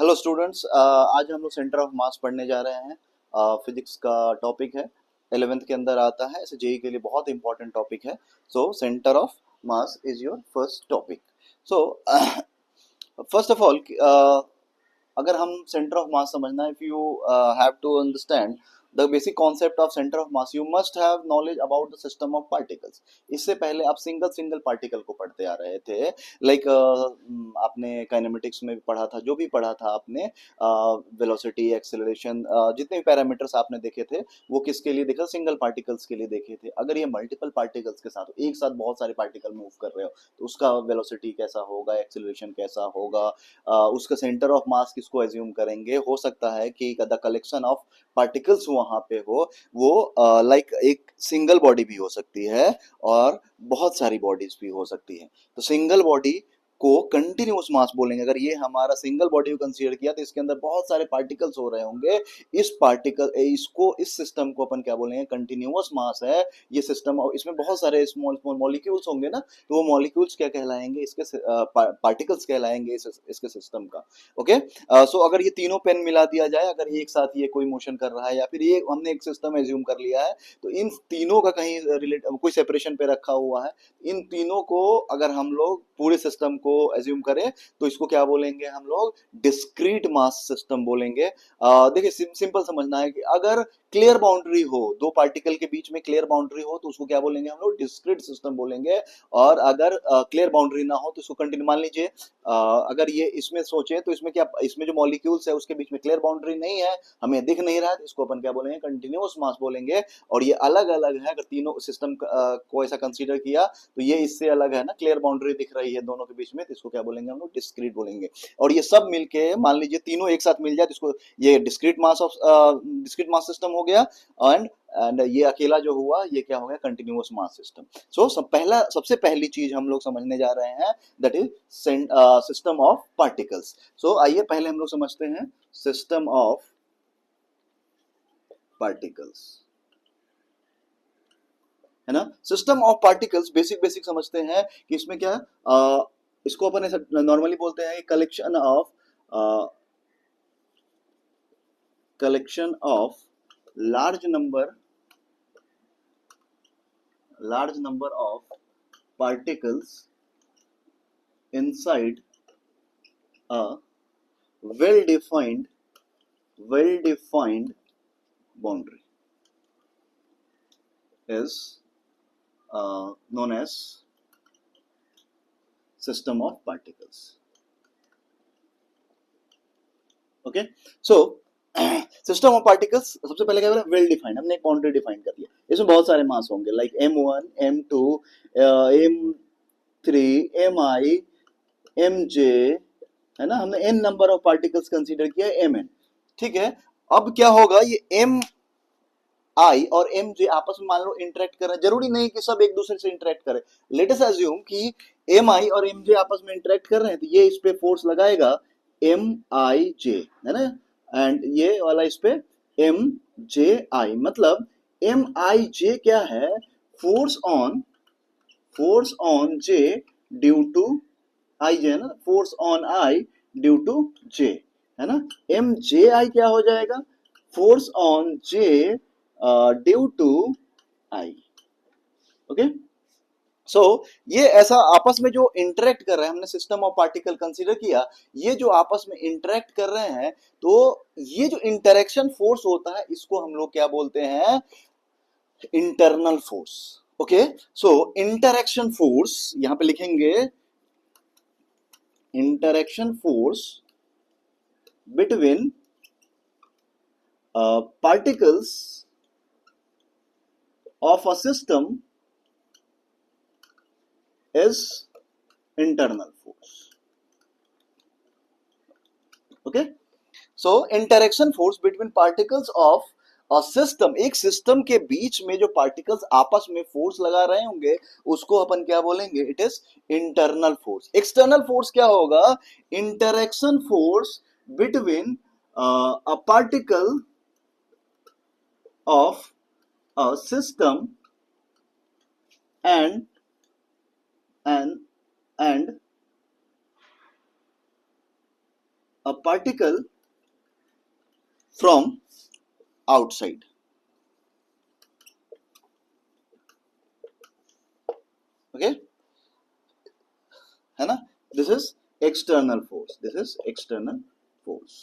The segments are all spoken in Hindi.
हेलो स्टूडेंट्स, आज हम लोग सेंटर ऑफ मास पढ़ने जा रहे हैं। फिजिक्स का टॉपिक है, 11th के अंदर आता है, ऐसे जेई के लिए बहुत इंपॉर्टेंट टॉपिक है। So centre of mass is your first topic. So first of all, अगर हम सेंटर ऑफ मास समझना है, if you have to understand the basic concept of centre of mass, you must have knowledge about the system of particles. इससे पहले आप सिंगल सिंगल पार्टिकल को पढ़ते आ रहे थे। लाइक आपने काइनेमेटिक्स में भी पढ़ा था, जो भी पढ़ा था आपने, वेलोसिटी, एक्सेलरेशन, जितने भी पैरामीटर्स आपने देखे थे वो किसके लिए देखे? सिंगल पार्टिकल्स के लिए देखे थे। अगर ये मल्टीपल पार्टिकल्स के साथ एक साथ बहुत सारे पार्टिकल मूव कर रहे हो तो उसका वेलोसिटी कैसा होगा, एक्सेलरेशन कैसा होगा, उसका सेंटर ऑफ मास किसको एज्यूम करेंगे। हो सकता है कि द कलेक्शन ऑफ पार्टिकल्स वहां पे हो, वो लाइक एक सिंगल बॉडी भी हो सकती है और बहुत सारी बॉडीज भी हो सकती है। तो सिंगल बॉडी को कंटिन्यूअस मास बोलेंगे। अगर ये हमारा सिंगल बॉडी को कंसीडर किया तो इसके अंदर बहुत सारे पार्टिकल्स हो रहे होंगे। इस पार्टिकल इसको इस सिस्टम को अपन क्या बोलेंगे? कंटिन्यूअस मास है ये सिस्टम। और इसमें बहुत सारे स्मॉल स्मॉल मॉलिक्यूल्स होंगे ना, तो वो मॉलिक्यूल्स क्या कहलाएंगे? इसके पार्टिकल्स कहलाएंगे इसके सिस्टम का। ओके। सो अगर ये तीनों पेन मिला दिया जाए, अगर एक साथ ये कोई मोशन कर रहा है या फिर ये हमने एक सिस्टम एज्यूम कर लिया है, तो इन तीनों का कहीं रिलेट कोई सेपरेशन पे रखा हुआ है। इन तीनों को अगर हम लोग पूरे सिस्टम को एज्यूम करें तो इसको क्या बोलेंगे? हम लोग डिस्क्रीट मास सिस्टम बोलेंगे। देखिए, सिंपल समझना है कि अगर क्लियर बाउंड्री हो, दो पार्टिकल के बीच में क्लियर बाउंड्री हो, तो उसको क्या बोलेंगे? हम लोग डिस्क्रीट सिस्टम बोलेंगे। और अगर क्लियर बाउंड्री ना हो तो इसको कंटिन्यू मान लीजिए। अगर ये इसमें सोचे तो इसमें क्या, इसमें जो मॉलिक्यूल्स है उसके बीच में क्लियर बाउंड्री नहीं है, हमें दिख नहीं रहा है, तो इसको अपन क्या बोलेंगे? कंटिन्यूअस मास बोलेंगे। और ये अलग अलग है। अगर तीनों सिस्टम को ऐसा कंसीडर किया तो ये इससे अलग है ना, क्लियर बाउंड्री दिख रही है दोनों के बीच में, तो इसको क्या बोलेंगे? हम लोग डिस्क्रीट बोलेंगे। और ये सब मिलके मान लीजिए तीनों एक साथ मिल जाए तो इसको ये डिस्क्रीट मास सिस्टम हो गया। एंड ये अकेला जो हुआ ये क्या हो गया? Continuous mass system. सो सबसे पहली चीज हम लोग समझने जा रहे हैं, that is system of particles. So आइए पहले हम लोग समझते हैं सिस्टम ऑफ पार्टिकल्स, है ना। System of particles basic basic समझते हैं कि इसमें क्या, इसको अपन ऐसा नॉर्मली बोलते हैं collection of large number of particles inside a well defined boundary is known as system of particles. Okay. So system of particles सबसे पहले क्या बोला? Well defined. हमने एक बाउंड्री डिफाइन कर लिया, इसमें बहुत सारे मास होंगे, like m1 m2 m3 mi mj, है ना। हमने n number of particles consider किया, mn। ठीक है। अब क्या होगा? ये m आई और एम जे आपस में मान लो इंटरेक्ट कर रहे हैं। जरूरी नहीं कि सब एक दूसरे से इंटरेक्ट करें। लेट अस अज्यूम कि एम आई और एम जे आपस में इंटरेक्ट कर रहे हैं, तो ये इस पे फोर्स लगाएगा एम आई जे, है ना। एंड ये वाला इस पे एम जे आई, मतलब एम आई जे क्या है? Force on J due to I J, है ना। Force on I due to J, है ना। एम जे आई क्या हो जाएगा? Force on J due to I. Okay. So ये ऐसा आपस में जो इंटरेक्ट कर रहे हैं, हमने सिस्टम ऑफ पार्टिकल कंसीडर किया, ये जो आपस में इंटरेक्ट कर रहे हैं, तो ये जो इंटरेक्शन फोर्स होता है इसको हम लोग क्या बोलते हैं? Internal force. ओके। सो इंटरेक्शन फोर्स यहां पे लिखेंगे, interaction force between particles of a system is internal force. Okay, so interaction force between particles of a system, एक सिस्टम के बीच में जो पार्टिकल्स आपस में फोर्स लगा रहे होंगे उसको अपन क्या बोलेंगे? It is internal force. External force क्या होगा? Interaction force between a particle of a system and and a particle from outside. Okay, है ना, this is external force, this is external force.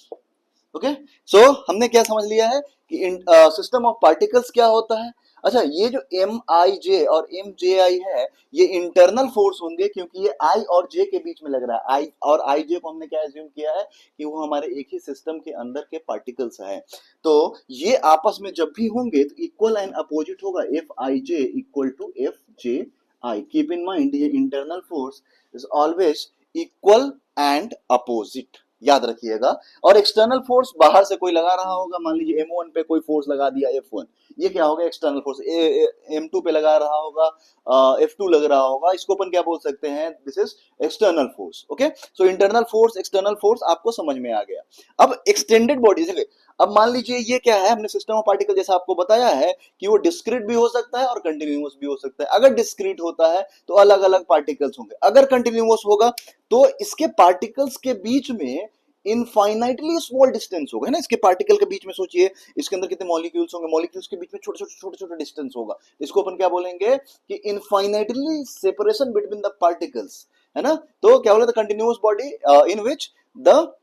Okay, so हमने क्या समझ लिया है कि सिस्टम ऑफ पार्टिकल्स क्या होता है. अच्छा, ये जो एम आई जे और एम जे आई है, ये इंटरनल फोर्स होंगे क्योंकि ये आई और जे के बीच में लग रहा है. आई और आई जे को हमने क्या एज्यूम किया है कि वो हमारे एक ही सिस्टम के अंदर के पार्टिकल्स हैं. तो ये आपस में जब भी होंगे तो इक्वल एंड अपोजिट होगा. F I J equal to F J I. Keep in mind, ये internal force is always equal and opposite, याद रखिएगा. और एक्सटर्नल फोर्स बाहर से कोई लगा रहा होगा, मान लीजिए M1 पे कोई फोर्स लगा दिया F1, ये क्या होगा एक्सटर्नल फोर्स. M2 पे लगा रहा होगा, F2 लग रहा होगा, इसको अपन क्या बोल सकते हैं, this is external force. Okay, so internal force external force आपको समझ में आ गया. अब एक्सटेंडेड बॉडी से, अब मान लीजिए ये क्या है, हमने सिस्टम ऑफ पार्टिकल जैसा आपको बताया है कि वो डिस्क्रीट भी हो सकता है और कंटिन्यूअस भी हो सकता है. अगर डिस्क्रीट होता है तो अलग अलग पार्टिकल्स होंगे, अगर कंटिन्यूअस होगा तो इसके पार्टिकल्स के बीच में इनफाइनाइटली स्मॉल डिस्टेंस होगा, है ना. इसके पार्टिकल के बीच में सोचिए, इसके अंदर कितने मॉलिक्यूल्स होंगे, मॉलिक्यूल्स के बीच में छोटे छोटे छोटे छोटे डिस्टेंस होगा. इसको अपन क्या बोलेंगे कि infinitely separation between the particles, है ना. तो क्या बोले, the continuous body in which the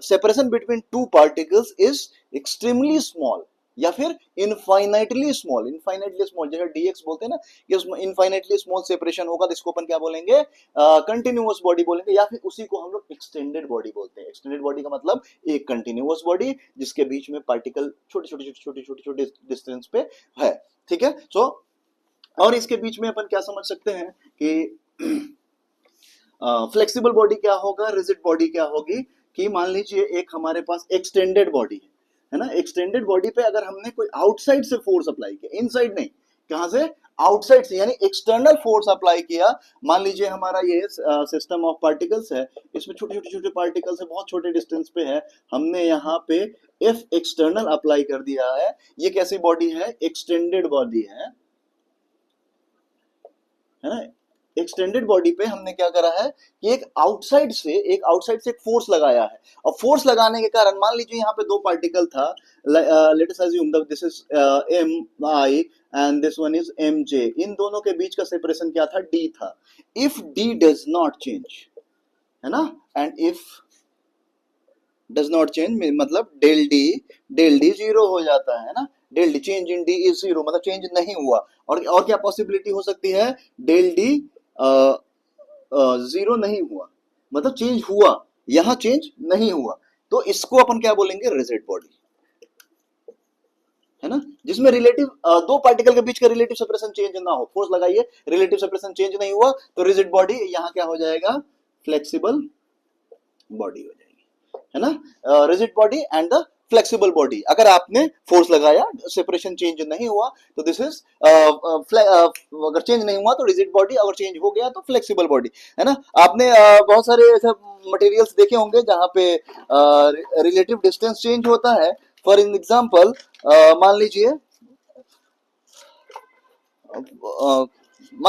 separation between two particles is extremely small या फिर इनफाइनाइटली स्मॉल. इनफाइनाइटली स्मॉल जैसे डीएक्स बोलते हैं ना, कि उसमें इनफाइनाइटली स्मॉल सेपरेशन होगा, तो इसको अपन क्या बोलेंगे, कंटिन्यूअस बॉडी बोलेंगे, या फिर उसी को हम लोग एक्सटेंडेड बॉडी बोलते हैं. एक्सटेंडेड बॉडी का मतलब एक कंटिन्यूअस बॉडी जिसके बीच में पार्टिकल छोटे छोटे छोटे छोटे छोटे छोटे डिस्टेंस पे है. ठीक है, सो और इसके बीच में अपन क्या समझ सकते हैं कि फ्लेक्सिबल बॉडी क्या होगा, रिजिड बॉडी क्या होगी. कि मान लीजिए एक हमारे पास एक्सटेंडेड बॉडी है ना. एक्सटेंडेड बॉडी पे अगर हमने कोई आउटसाइड से फोर्स अप्लाई किया, इनसाइड नहीं, कहां से, आउटसाइड से, यानी एक्सटर्नल फोर्स अप्लाई किया. मान लीजिए हमारा ये सिस्टम ऑफ पार्टिकल्स है, इसमें छोटे छोटे छोटे पार्टिकल्स है, बहुत छोटे डिस्टेंस पे है, हमने यहाँ पे एफ एक्सटर्नल अप्लाई कर दिया है. ये कैसी बॉडी है, एक्सटेंडेड बॉडी है ना. एक्सटेंडेड बॉडी पे हमने क्या करा है कि एक आउटसाइड से एक फोर्स लगाया है, और फोर्स लगाने के कारण मान लीजिए यहाँ पे दो पार्टिकल था, let us assume that this is M I and this one is M J. इन दोनों के बीच का सेपरेशन क्या था, डी था. If D does not change, है ना, and if does not change मतलब डेल डी जीरो हो जाता है ना. Del D change in D is zero, मतलब चेंज नहीं हुआ. और क्या पॉसिबिलिटी हो सकती है, डेल डी जीरो नहीं हुआ, मतलब चेंज हुआ, यहां चेंज नहीं हुआ, तो इसको अपन क्या बोलेंगे, रिजिड बॉडी, है ना. जिसमें रिलेटिव दो पार्टिकल के बीच का रिलेटिव सेपरेशन चेंज ना हो, फोर्स लगाइए, रिलेटिव सेपरेशन चेंज नहीं हुआ, तो रिजिड बॉडी यहां क्या हो जाएगा, फ्लेक्सिबल बॉडी हो जाएगी, है ना. Rigid body and the flexible body. अगर आपने फोर्स लगाया, सेपरेशन चेंज नहीं हुआ, तो दिस इज अगर चेंज नहीं हुआ तो रिजिड बॉडी, अगर चेंज हो गया तो फ्लेक्सिबल बॉडी, है ना. आपने बहुत सारे ऐसे मटेरियल्स देखे होंगे जहां पे रिलेटिव डिस्टेंस चेंज होता है. फॉर एग्जांपल मान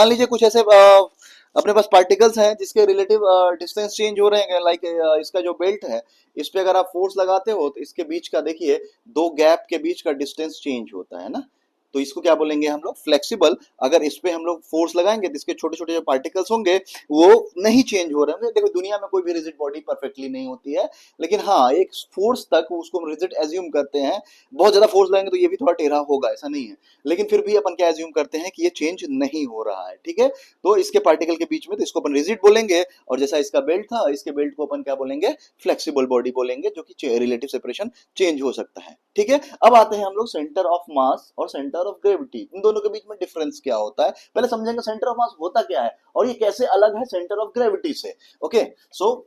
लीजिए कुछ ऐसे अपने पास पार्टिकल्स हैं जिसके रिलेटिव डिस्टेंस चेंज हो रहे हैं, लाइक इसका जो बेल्ट है, इस पे अगर आप फोर्स लगाते हो तो इसके बीच का देखिए, दो गैप के बीच का डिस्टेंस चेंज होता है ना. तो इसको क्या बोलेंगे हम लोग, फ्लेक्सिबल. अगर इस पे हम लोग फोर्स लगाएंगे तो इसके छोटे छोटे जो पार्टिकल्स होंगे वो नहीं चेंज हो रहे होंगे. देखो दुनिया में कोई भी रिजिड बॉडी परफेक्टली नहीं होती है, लेकिन हाँ एक फोर्स तक उसको हम रिजिड एज्यूम करते हैं. बहुत ज्यादा फोर्स लगाएंगे तो ये भी थोड़ा टेढ़ा होगा, ऐसा नहीं है, लेकिन फिर भी अपन क्या एज्यूम करते हैं कि ये चेंज नहीं हो रहा है. ठीक है, तो इसके पार्टिकल के बीच में तो इसको अपन रिजिड बोलेंगे, और जैसा इसका बेल्ट था, इसके बेल्ट को अपन क्या बोलेंगे, फ्लेक्सिबल बॉडी बोलेंगे, जो कि रिलेटिव सेपरेशन चेंज हो सकता है. ठीक है, अब आते हैं हम लोग सेंटर ऑफ मास और सेंटर ऑफ ग्रेविटी. इन दोनों के बीच में डिफरेंस क्या होता है, पहले समझेंगे सेंटर ऑफ मास होता क्या है और ये कैसे अलग है सेंटर ऑफ ग्रेविटी से. Okay, so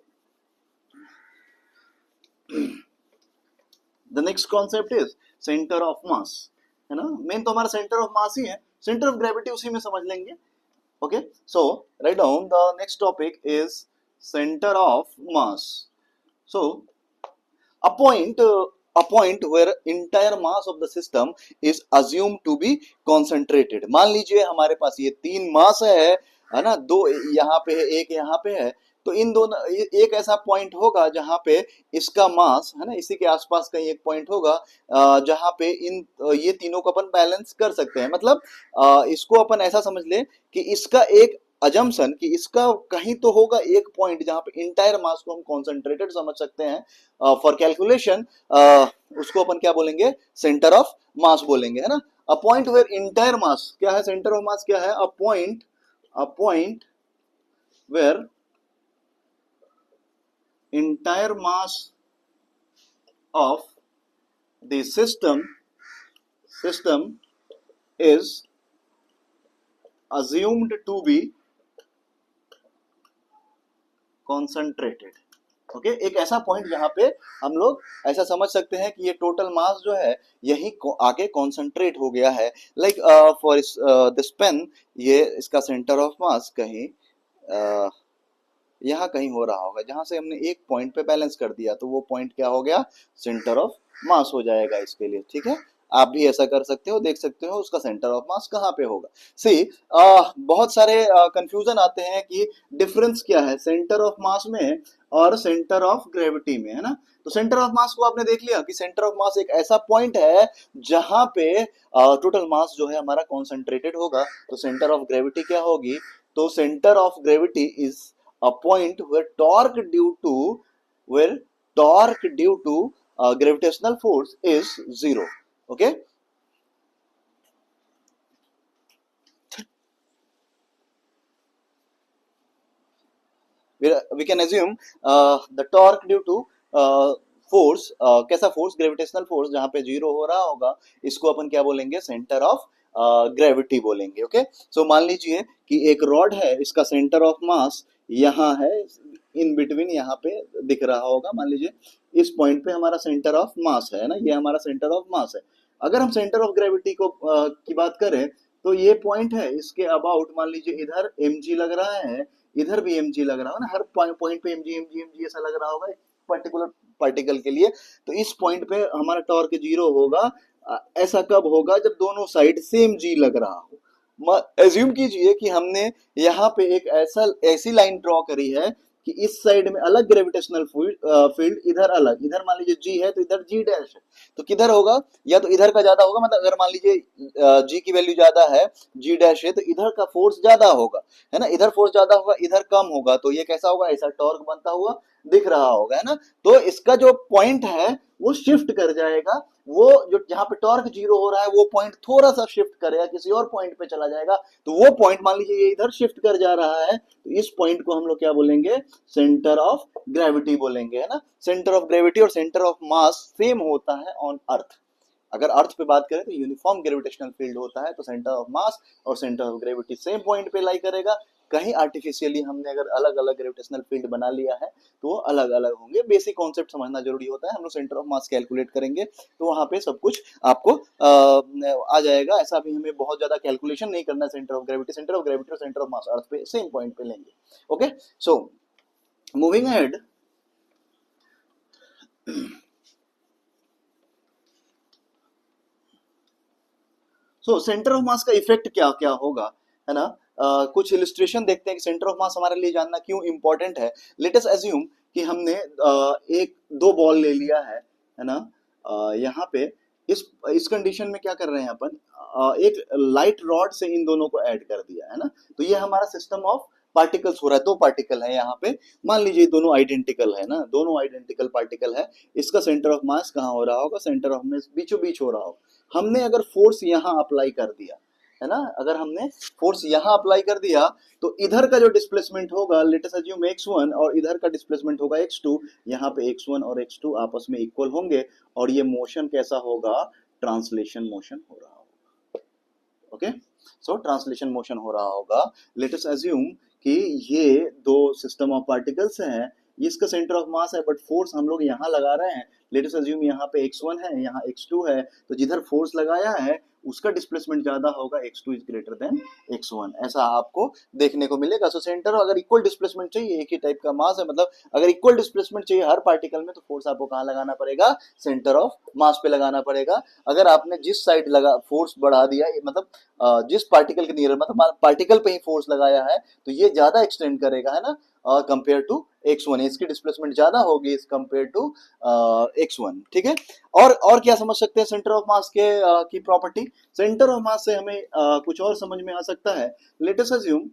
the next concept is centre of मास, है ना. मेन तो हमारा सेंटर ऑफ मास ही है, सेंटर ऑफ ग्रेविटी उसी में समझ लेंगे. Okay, so write down the next topic is centre of mass. So a point where entire mass of the system is assumed to be concentrated. मान लीजिए हमारे पास ये तीन मास है ना, दो यहाँ पे है, एक यहाँ पे है, तो इन दोनों एक ऐसा पॉइंट होगा जहां पे इसका मास है ना, इसी के आसपास कहीं एक पॉइंट होगा जहां पे इन ये तीनों को अपन बैलेंस कर सकते हैं। मतलब इसको अपन ऐसा समझ ले कि इसका एक अजम्पशन कि इसका कहीं तो होगा एक पॉइंट जहां पे इंटायर मास को हम कॉन्सेंट्रेटेड समझ सकते हैं फॉर कैलकुलेशन। उसको अपन क्या बोलेंगे, सेंटर ऑफ मास बोलेंगे, है ना। A point where entire mass क्या है, सेंटर ऑफ मास क्या है, a point where entire mass of the system is assumed to be concentrated। Okay एक ऐसा पॉइंट जहां पे हम लोग ऐसा समझ सकते हैं कि ये टोटल मास जो है यही आके कॉन्सेंट्रेट हो गया है। लाइक फॉर दिस पेन, ये इसका सेंटर ऑफ मास कहीं यहाँ कहीं हो रहा होगा, जहां से हमने एक पॉइंट पे बैलेंस कर दिया तो वो पॉइंट क्या हो गया, सेंटर ऑफ मास हो जाएगा इसके लिए। ठीक है, आप भी ऐसा कर सकते हो, देख सकते हो उसका सेंटर ऑफ मास कहाँ पे होगा। सी बहुत सारे कंफ्यूजन आते हैं कि डिफरेंस क्या है सेंटर ऑफ मास में और सेंटर ऑफ ग्रेविटी में, है ना। तो सेंटर ऑफ मास को आपने देख लिया कि सेंटर ऑफ मास एक ऐसा पॉइंट है जहां पे टोटल मास जो है हमारा कॉन्सेंट्रेटेड होगा। तो सेंटर ऑफ ग्रेविटी क्या होगी, तो centre of gravity is a point where torque due to gravitational force is zero। okay, we can assume the torque due to force, कैसा फोर्स, ग्रेविटेशनल फोर्स जहां पे जीरो हो रहा होगा, इसको अपन क्या बोलेंगे, सेंटर ऑफ ग्रेविटी बोलेंगे। ओके, सो मान लीजिए कि एक रॉड है, इसका सेंटर ऑफ मास यहाँ है, इन बिटवीन यहाँ पे दिख रहा होगा। मान लीजिए इस पॉइंट पे हमारा सेंटर ऑफ मास है ना, ये हमारा सेंटर ऑफ मास है। अगर हम सेंटर ऑफ ग्रेविटी को की बात करें तो ये पॉइंट है, इसके अबाउट मान लीजिए इधर mg लग रहा है, इधर भी mg लग रहा है ना, हर पॉइंट पे mg ऐसा लग रहा होगा पर्टिकुलर पार्टिकल के लिए। तो इस पॉइंट पे हमारा टॉर्क जीरो होगा। ऐसा कब होगा, जब दोनों साइड सेम जी लग रहा हो। एज्यूम कीजिए कि हमने यहाँ पे एक ऐसी लाइन ड्रॉ करी है कि इस साइड में अलग ग्रेविटेशनल फील्ड, इधर अलग, इधर मान लीजिए जी है तो इधर जी डैश है, तो किधर होगा, या तो इधर का ज्यादा होगा, मतलब अगर मान लीजिए जी की वैल्यू ज्यादा है, जी डैश है, तो इधर का फोर्स ज्यादा होगा, है ना, इधर फोर्स ज्यादा होगा, इधर कम होगा, तो ये कैसा होगा, ऐसा टॉर्क बनता हुआ दिख रहा होगा, है ना। तो इसका जो पॉइंट है वो शिफ्ट कर जाएगा, वो जो जहां पे टॉर्क जीरो हो रहा है वो पॉइंट थोड़ा सा शिफ्ट करेगा, किसी और पॉइंट पे चला जाएगा। तो वो पॉइंट मान लीजिए ये इधर शिफ्ट कर जा रहा है, तो इस पॉइंट को हम लोग क्या बोलेंगे, सेंटर ऑफ ग्रेविटी बोलेंगे, है ना। सेंटर ऑफ ग्रेविटी और सेंटर ऑफ मास सेम होता है ऑन अर्थ। अगर अर्थ पे बात करें तो यूनिफॉर्म ग्रेविटेशनल फील्ड होता है, तो सेंटर ऑफ मास और centre of gravity same point पे लाई करेगा। कहीं आर्टिफिशियली हमने अगर अलग अलग ग्रेविटेशनल फील्ड बना लिया है तो वो अलग अलग होंगे। बेसिक कॉन्सेप्ट समझना जरूरी होता है। हम लोग सेंटर ऑफ मास कैलकुलेट करेंगे तो वहां पे सब कुछ आपको आ जाएगा। ऐसा भी हमें बहुत ज्यादा कैलकुलेशन नहीं करना। सेंटर ऑफ ग्रेविटी और सेंटर ऑफ मास अर्थ पे सेम पॉइंट पे लेंगे। Okay, so moving ahead, so centre of मास का इफेक्ट क्या क्या होगा, है ना। कुछ इलिस्ट्रेशन देखते हैं कि सेंटर ऑफ मास हमारे लिए जानना क्यों इंपॉर्टेंट है। लेट अस अज्यूम कि हमने एक दो बॉल ले लिया है ना। यहाँ पे इस कंडीशन में क्या कर रहे हैं अपन, एक लाइट रॉड से इन दोनों को ऐड कर दिया है ना। तो ये हमारा सिस्टम ऑफ पार्टिकल्स हो रहा है, दो पार्टिकल है यहाँ पे। मान लीजिए दोनों आइडेंटिकल है ना, दोनों आइडेंटिकल पार्टिकल है। इसका सेंटर ऑफ मास कहाँ हो रहा होगा, सेंटर ऑफ मास बीचों बीच हो रहा होगा। हमने अगर फोर्स यहाँ अप्लाई कर दिया है ना, अगर हमने फोर्स यहाँ अप्लाई कर दिया तो इधर का जो डिस्प्लेसमेंट होगा, लेट अस अज्यूम x1, और इधर का डिस्प्लेसमेंट होगा x2। यहाँ पे x1 और x2 आपस में इक्वल होंगे और ये मोशन कैसा होगा, ट्रांसलेशन मोशन हो रहा होगा। ओके, सो ट्रांसलेशन मोशन हो रहा होगा। लेट अस अज्यूम कि ये दो सिस्टम ऑफ पार्टिकल्स हैं, इसका सेंटर ऑफ मास है, बट फोर्स हम लोग यहाँ लगा रहे हैं। लेट अस अज्यूम यहाँ पे x1 है, यहाँ x2 है, तो जिधर फोर्स लगाया है उसका डिस्प्लेसमेंट ज्यादा होगा, x2 is greater than x1, ऐसा आपको देखने को मिलेगा। सो सेंटर अगर इक्वल डिस्प्लेसमेंट चाहिए, एक ही टाइप का मास है, मतलब अगर इक्वल डिस्प्लेसमेंट चाहिए हर पार्टिकल में, तो फोर्स आपको कहाँ लगाना पड़ेगा, सेंटर ऑफ मास पे लगाना पड़ेगा। अगर आपने जिस साइड लगा फोर्स बढ़ा दिया, मतलब जिस पार्टिकल के नियर, मतलब पार्टिकल पे ही फोर्स लगाया है, तो ये ज्यादा एक्सटेंड करेगा, है ना, कंपेयर टू x1, इसकी डिस्प्लेसमेंट ज्यादा होगी इस कंपेयर टू x1, ठीक है। और क्या समझ सकते हैं सेंटर ऑफ मास के की प्रॉपर्टी? सेंटर ऑफ मास से हमें कुछ और समझ में आ सकता है। लेट अस अज्यूम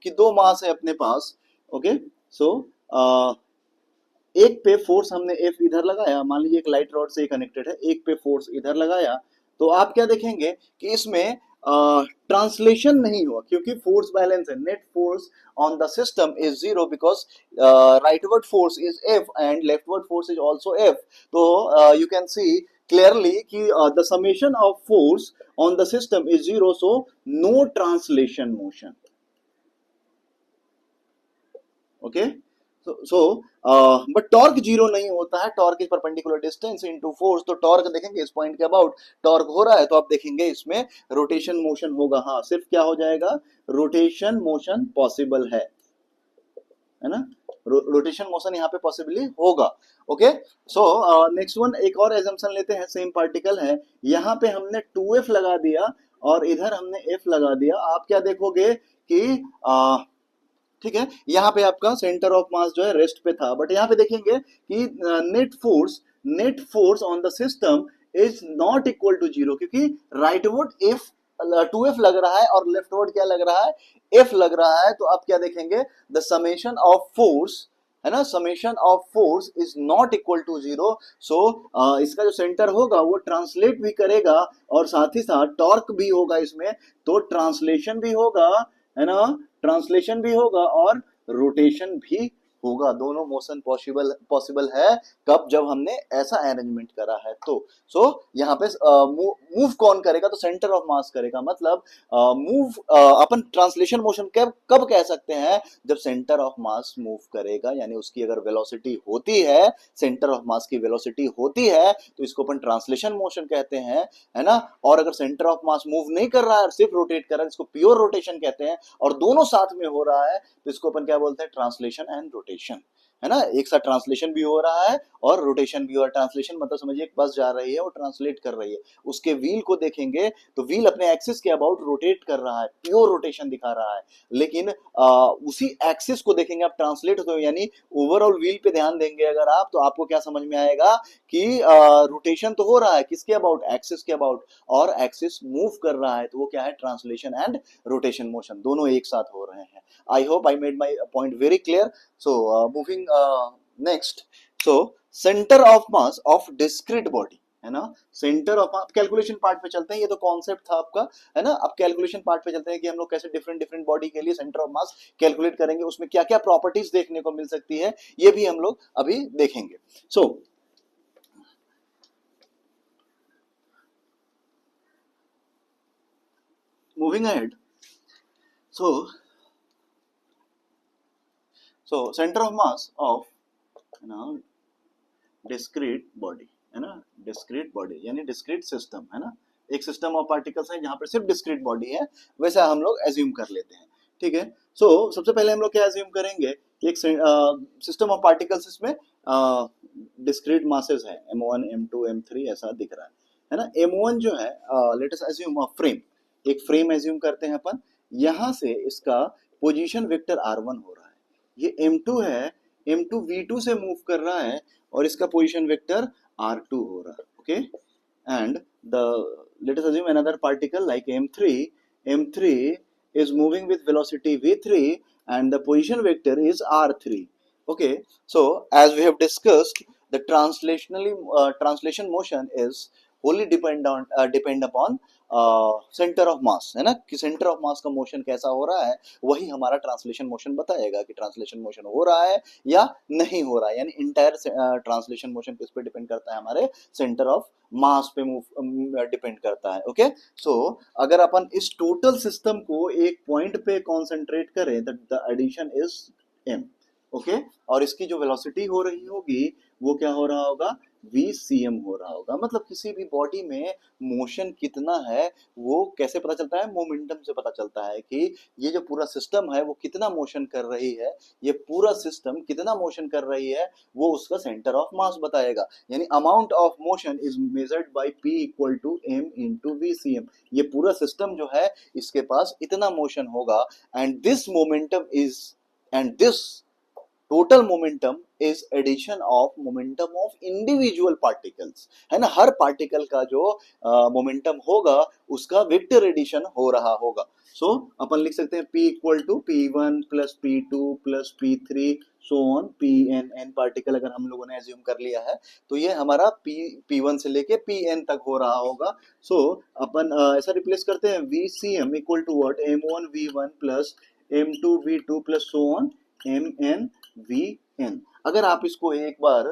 कि दो मास है अपने पास, ओके। सो एक पे फोर्स हमने F इधर लगाया, मान लीजिए एक लाइट रॉड से कनेक्टेड है, एक पे फोर्स इधर लगाया, तो आप क्या देखेंगे कि इसमें ट्रांसलेशन नहीं हुआ, क्योंकि फोर्स बैलेंस है। Net force on the system is zero because rightward force is F and leftward force is also F। तो यू कैन सी क्लियरली कि the summation of force on the system is zero, so no translation motion, okay. So but torque zero नहीं होता है, torque is perpendicular distance into force. तो टॉर्क देखेंगे इस पॉइंट के अबाउट टॉर्क हो रहा है, तो आप देखेंगे इसमें रोटेशन मोशन होगा। हाँ, सिर्फ क्या हो जाएगा, रोटेशन मोशन पॉसिबल है ना, रोटेशन मोशन यहाँ पे पॉसिबली होगा, ओके। सो नेक्स्ट वन, एक और एजम्पशन लेते हैं, सेम पार्टिकल है, यहाँ पे हमने 2F लगा दिया और इधर हमने F लगा दिया। आप क्या देखोगे कि ठीक है, यहाँ पे आपका सेंटर ऑफ मास जो है रेस्ट पे था, बट यहाँ पे देखेंगे कि net force on the system is not equal to zero, क्योंकि राइटवर्ड एफ 2F लग रहा है और लेफ्टवर्ड क्या लग रहा है, F लग रहा है। तो आप क्या देखेंगे, द समेशन ऑफ फोर्स, है ना, summation of force is not equal to zero. So इसका जो सेंटर होगा वो ट्रांसलेट भी करेगा और साथ ही साथ टॉर्क भी होगा इसमें, तो ट्रांसलेशन भी होगा, है ना, ट्रांसलेशन भी होगा और रोटेशन भी होगा। दोनों मोशन पॉसिबल पॉसिबल है, कब, जब हमने ऐसा अरेंजमेंट करा है। तो सो यहाँ पे मूव कौन करेगा, तो सेंटर ऑफ मास करेगा। मतलब मूव अपन ट्रांसलेशन मोशन कब कब कह सकते हैं, जब सेंटर ऑफ मास मूव करेगा, यानी उसकी अगर वेलोसिटी होती है, सेंटर ऑफ मास की वेलोसिटी होती है, तो इसको अपन ट्रांसलेशन मोशन कहते हैं, है ना। और अगर सेंटर ऑफ मास मूव नहीं कर रहा है, सिर्फ रोटेट कर रहा है, इसको प्योर रोटेशन कहते हैं, और दोनों साथ में हो रहा है, तो इसको अपन क्या बोलते हैं, ट्रांसलेशन एंड रोटेशन, है ना। एक साथ ट्रांसलेशन भी हो रहा है और रोटेशन भी हो रहा है। ट्रांसलेशन मतलब समझिए एक बस जा रही है और ट्रांसलेट कर रही है, उसके व्हील को देखेंगे तो व्हील अपने एक्सिस के अबाउट रोटेट कर रहा है, प्योर रोटेशन दिखा रहा है। लेकिन उसी एक्सिस को देखेंगे आप ट्रांसलेट होते हुए, यानी ओवरऑल व्हील पे ध्यान देंगे अगर आप, तो आपको क्या समझ में आएगा कि रोटेशन तो हो रहा है, किसके अबाउट, एक्सिस के अबाउट, और एक्सिस मूव कर रहा है, तो वो क्या है, ट्रांसलेशन एंड रोटेशन मोशन, दोनों एक साथ हो रहे हैं। I hope I made my point very clear. So moving next, so center of mass of discrete body, है ना, centre of mass, calculation part पे चलते हैं, ये तो कॉन्सेप्ट था आपका, है ना। अब कैलकुलेशन पार्ट पे चलते हैं कि हम लोग कैसे डिफरेंट डिफरेंट बॉडी के लिए सेंटर ऑफ मास कैलकुलेट करेंगे, उसमें क्या क्या प्रॉपर्टीज देखने को मिल सकती है, ये भी हम लोग अभी देखेंगे। So moving ahead, so center of mass of, है ना, डिस्क्रीट बॉडी, है ना, डिस्क्रीट बॉडी यानी डिस्क्रीट सिस्टम, है ना, एक सिस्टम ऑफ पार्टिकल्स है जहां पर सिर्फ डिस्क्रीट बॉडी है, वैसा हम लोग एज्यूम कर लेते हैं, ठीक है। सो सबसे पहले हम लोग क्या एज्यूम करेंगे, एक सिस्टम ऑफ पार्टिकल्स, इसमें डिस्क्रीट मासेस है, m1 m2 m3 ऐसा दिख रहा है ना। m1 जो है, let us assume a frame, एक फ्रेम एज्यूम करते हैं अपन, यहां से इसका पोजीशन वेक्टर r1 हो रहा है, ये m2 है, m2 v2 से मूव कर रहा है और इसका पोजीशन वेक्टर r2 हो रहा है, okay. And the late us assume another particle like m3 is moving with velocity v3 and the position vector is r3, okay। So as we have discussed, the translation motion is wholly depend upon centre of मास, है ना, कि सेंटर ऑफ मास का मोशन कैसा हो रहा है, वही हमारा ट्रांसलेशन मोशन बताएगा कि ट्रांसलेशन मोशन हो रहा है या नहीं हो रहा है। यानी इंटायर ट्रांसलेशन मोशन किस पे डिपेंड करता है, हमारे सेंटर ऑफ मास पे डिपेंड करता है, ओके। सो अगर अपन इस टोटल सिस्टम को एक पॉइंट पे कॉन्सेंट्रेट करें, the addition is m, okay. और इसकी जो वेलोसिटी हो रही होगी वो क्या हो रहा होगा, VCM हो रहा होगा। मतलब किसी भी बॉडी में मोशन कितना है वो कैसे पता चलता है? मोमेंटम से पता चलता है कि ये जो पूरा सिस्टम है वो कितना मोशन कर रही है, ये पूरा सिस्टम कितना मोशन कर रही है, वो उसका सेंटर ऑफ मास बताएगा। यानी amount of motion is measured by P equal to M into VCM। ये पूरा सिस्टम जो है इसके पास इतना मोशन होगा, and this momentum is and this total momentum is addition of momentum of individual particles, है ना। हर पार्टिकल का जो मोमेंटम होगा उसका वेक्टर एडिशन हो रहा होगा। सो अपन लिख सकते हैं P equal to P1 plus P2 plus P3 so on Pn। N particle अगर हम लोगों ने एज्यूम कर लिया है तो ये हमारा P1 से लेके Pn तक हो रहा होगा। सो अपन ऐसा रिप्लेस करते हैं VCM equal to what, M1V1 plus M2V2 plus so on MN अगर आप इसको एक बार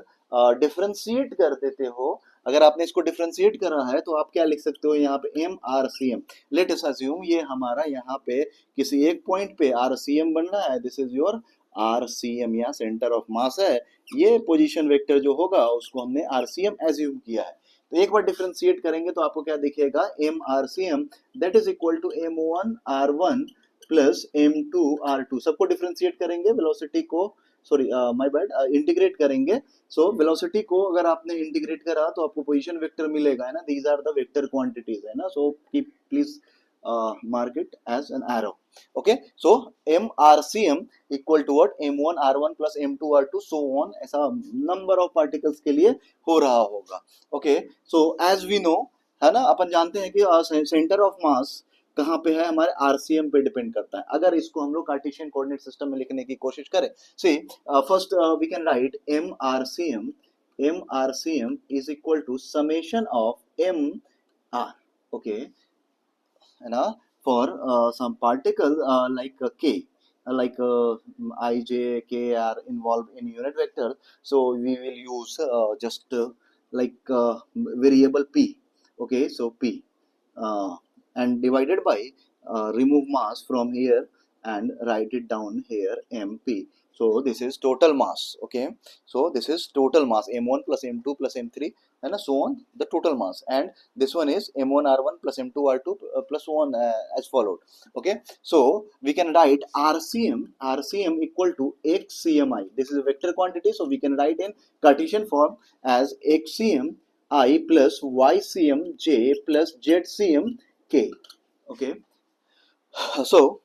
डिफ्रेंशिएट कर देते हो, अगर आपने इसको डिफ्रेंशिएट करा है तो आप क्या लिख सकते हो यहाँ पे MRCM। लेट अस अज्यूम ये हमारा यहाँ पे किसी एक पॉइंट पे RCM बन रहा है, दिस इज योर RCM, यहाँ सेंटर ऑफ मास है। ये पोजीशन वेक्टर जो होगा उसको हमने RCM एज्यूम किया है। तो एक बार डिफ्रेंशिएट करेंगे तो आपको क्या दिखेगा, MRCM that is equal to M1R1 plus M2R2। सबको डिफ्रेंशिएट करेंगे, वेलोसिटी को सॉरी माय बैड इंटीग्रेट करेंगे। सो वेलोसिटी को अगर आपने इंटीग्रेट करा तो आपको पोजीशन वेक्टर मिलेगा, है ना। These are the vector quantities, है ना। So keep please mark it as an arrow. Okay, so MRCM equal to what, M1R1 plus M2R2 so on, ऐसा number of particles के लिए हो रहा होगा। Okay, so as we know, है ना, अपन जानते हैं कि सेंटर ऑफ मास कहाँ पे है, हमारे RCM पे डिपेंड करता है। अगर इसको हम लोग कार्टेशियन कोऑर्डिनेट सिस्टम में लिखने की कोशिश करें, see first we can write MRCM is equal to summation of MR, okay, है ना, for some particle like K, like I, J, K are involved in unit vector, so we will use just like variable P, okay, so P and divided by remove mass from here and write it down here MP. So this is total mass, okay, so this is total mass M1 plus M2 plus M3 and so on, the total mass, and this one is M1R1 plus M2R2 plus so on as followed. Okay, so we can write RCM equal to XCMI. This is a vector quantity, so we can write in Cartesian form as XCMI plus YCMJ plus ZCMK. Okay, so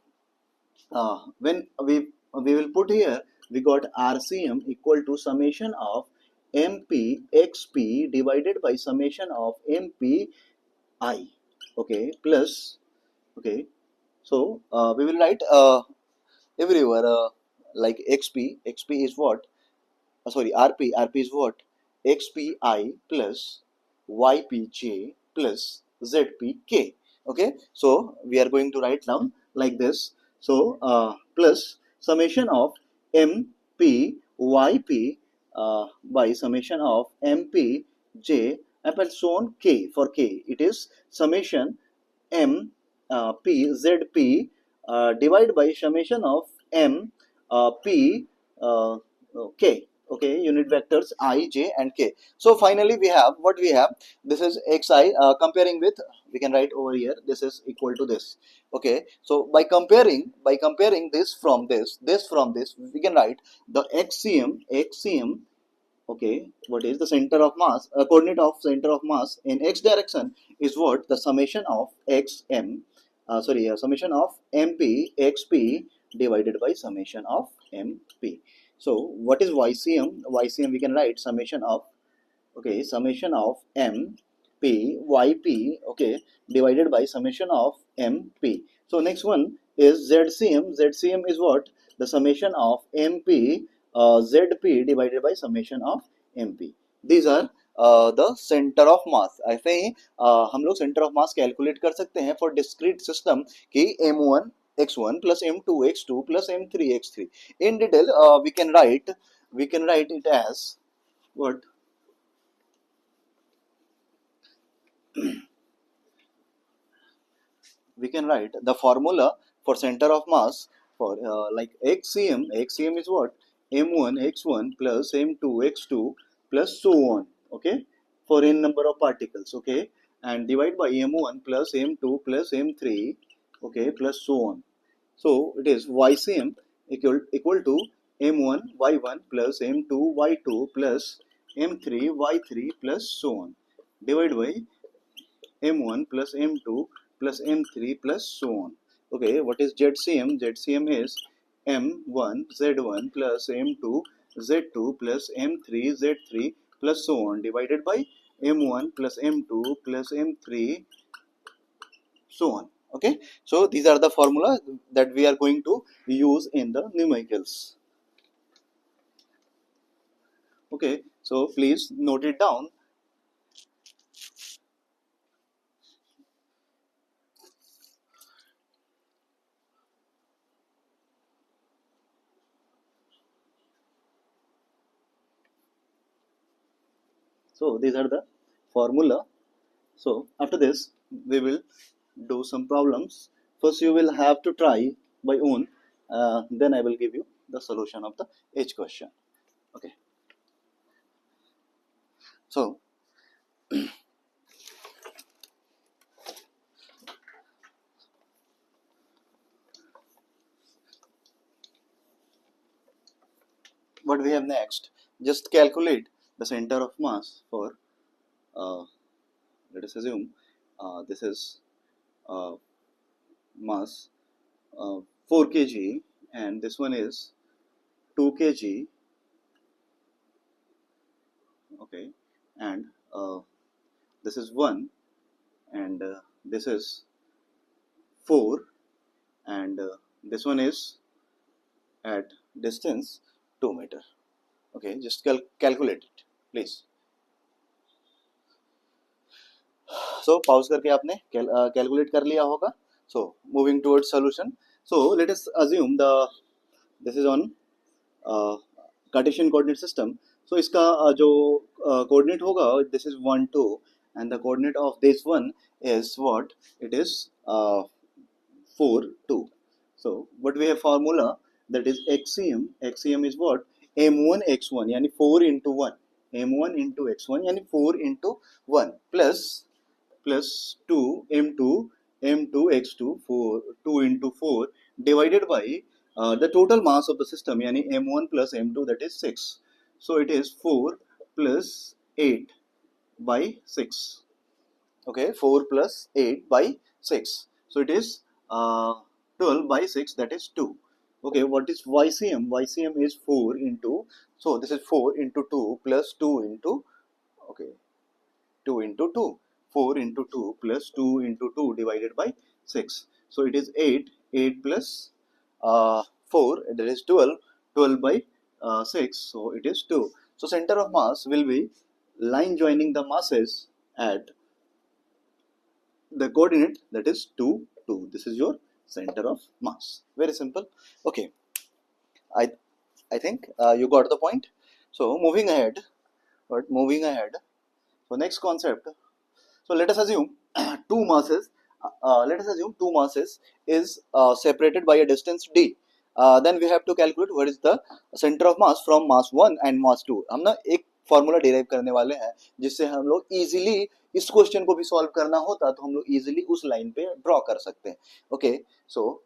when we will put here, we got RCM equal to summation of MP XP divided by summation of MP I, okay, plus, okay, so we will write everywhere like XP is what, sorry, RP is what, XPI plus YPJ plus ZPK. Okay, so we are going to write down like this. So plus summation of MPYP by summation of MPJ and so on K. For K it is summation MPZP divided by summation of MP K. Okay, unit vectors I, J and K. So finally we have what we have, this is Xi comparing with, we can write over here, this is equal to this. Okay, so by comparing this from this from this, we can write the XCM, okay, what is the center of mass, coordinate of center of mass in X direction is what, the summation of XM, summation of MP XP divided by summation of MP. So what is YCM? YCM we can write summation of, okay, summation of MP YP, okay, divided by summation of MP. So next one is ZCM. ZCM is what, the summation of MP ZP divided by summation of MP. These are the center of mass. ऐसे ही हम लोग center of mass कैलकुलेट कर सकते हैं for discrete system कि M1 x1 plus M2 x2 plus M3 x3. In detail, we can write it as what? We can write the formula for center of mass for like XCM. XCM is what? M1 x1 plus M2 x2 plus so on. okay, for n number of particles, okay, and divide by m1 plus m2 plus m3, okay, plus so on. So it is ycm equal to m1 y1 plus m2 y2 plus m3 y3 plus so on, divided by m1 plus m2 plus m3 plus so on. Okay, what is ZCM? ZCM is m1 z1 plus m2 z2 plus m3 z3 plus so on, divided by m1 plus m2 plus m3 so on. Okay, so these are the formula that we are going to use in the numericals. Okay, so please note it down. So these are the formula. So after this, we will do some problems. First, you will have to try by own. Then I will give you the solution of the each question. Okay. So what we have next? Just calculate the center of mass for. Let us assume this is uh, mass 4 kg and this one is 2 kg. Okay, and this is 1 and this is 4 and this one is at distance 2 meter. Okay, just calculate it please. So pause करके आपने calculate कर लिया होगा. So moving towards solution. So let us assume this is on Cartesian coordinate system. So इसका जो coordinate होगा, this is 1 2 and the coordinate of this one is what? It is 4 2. So what we have formula, that is XCM. XCM is what? m1 x1 यानी 4 into 1, m1 into x1 यानी 4 into 1 plus 2 m2 x2 4 2 into 4 divided by the total mass of the system यानी m1 plus m2, that is 6. So it is 4 plus 8 by 6. Okay, 4 plus 8 by 6. So it is 12 by 6, that is 2. Okay, what is YCM? YCM is 4 into, so this is 4 into 2 plus 2 into, okay, 2 into 2. 4 into 2 plus 2 into 2 divided by 6. So it is 8. 8 plus 4, that is 12. 12 by 6, so it is 2. So center of mass will be line joining the masses at the coordinate, that is 2 2. This is your center of mass. Very simple. Okay, I think you got the point. So moving ahead. So next concept. So let us assume two masses. Two masses is separated by a distance d. Then we have to calculate what is the center of mass from mass 1 and mass 2. हम ना एक फॉर्मूला डिराइव करने वाले हैं जिससे हम लोग इजीली इस क्वेश्चन को भी सॉल्व करना होता तो हम लोग इजीली उस लाइन पे ड्रॉ कर सकते हैं. Okay, so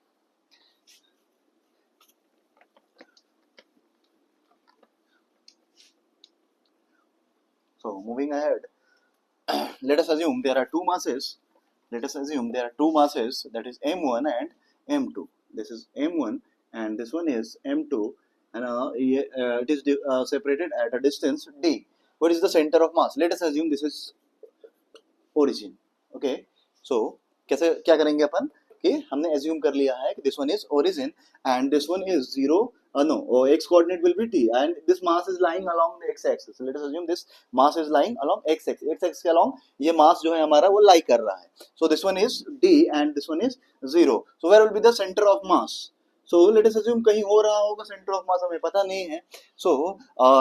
moving ahead, let us assume there are two masses. That is m1 and m2. This is m1 and this one is m2 and it is separated at a distance d. What is the center of mass? Let us assume this is origin. Okay, so कैसे क्या करेंगे अपन कि हमने assume कर लिया है कि this one is origin and this one is 0. X coordinate will be t and this mass is lying along the x axis. So let us assume this mass is lying along x axis. X axis के along ये mass जो है हमारा वो lie कर रहा है. So this one is d and this one is 0. So where will be the center of mass? So let us assume कहीं हो रहा होगा center of mass, हमें पता नहीं है. So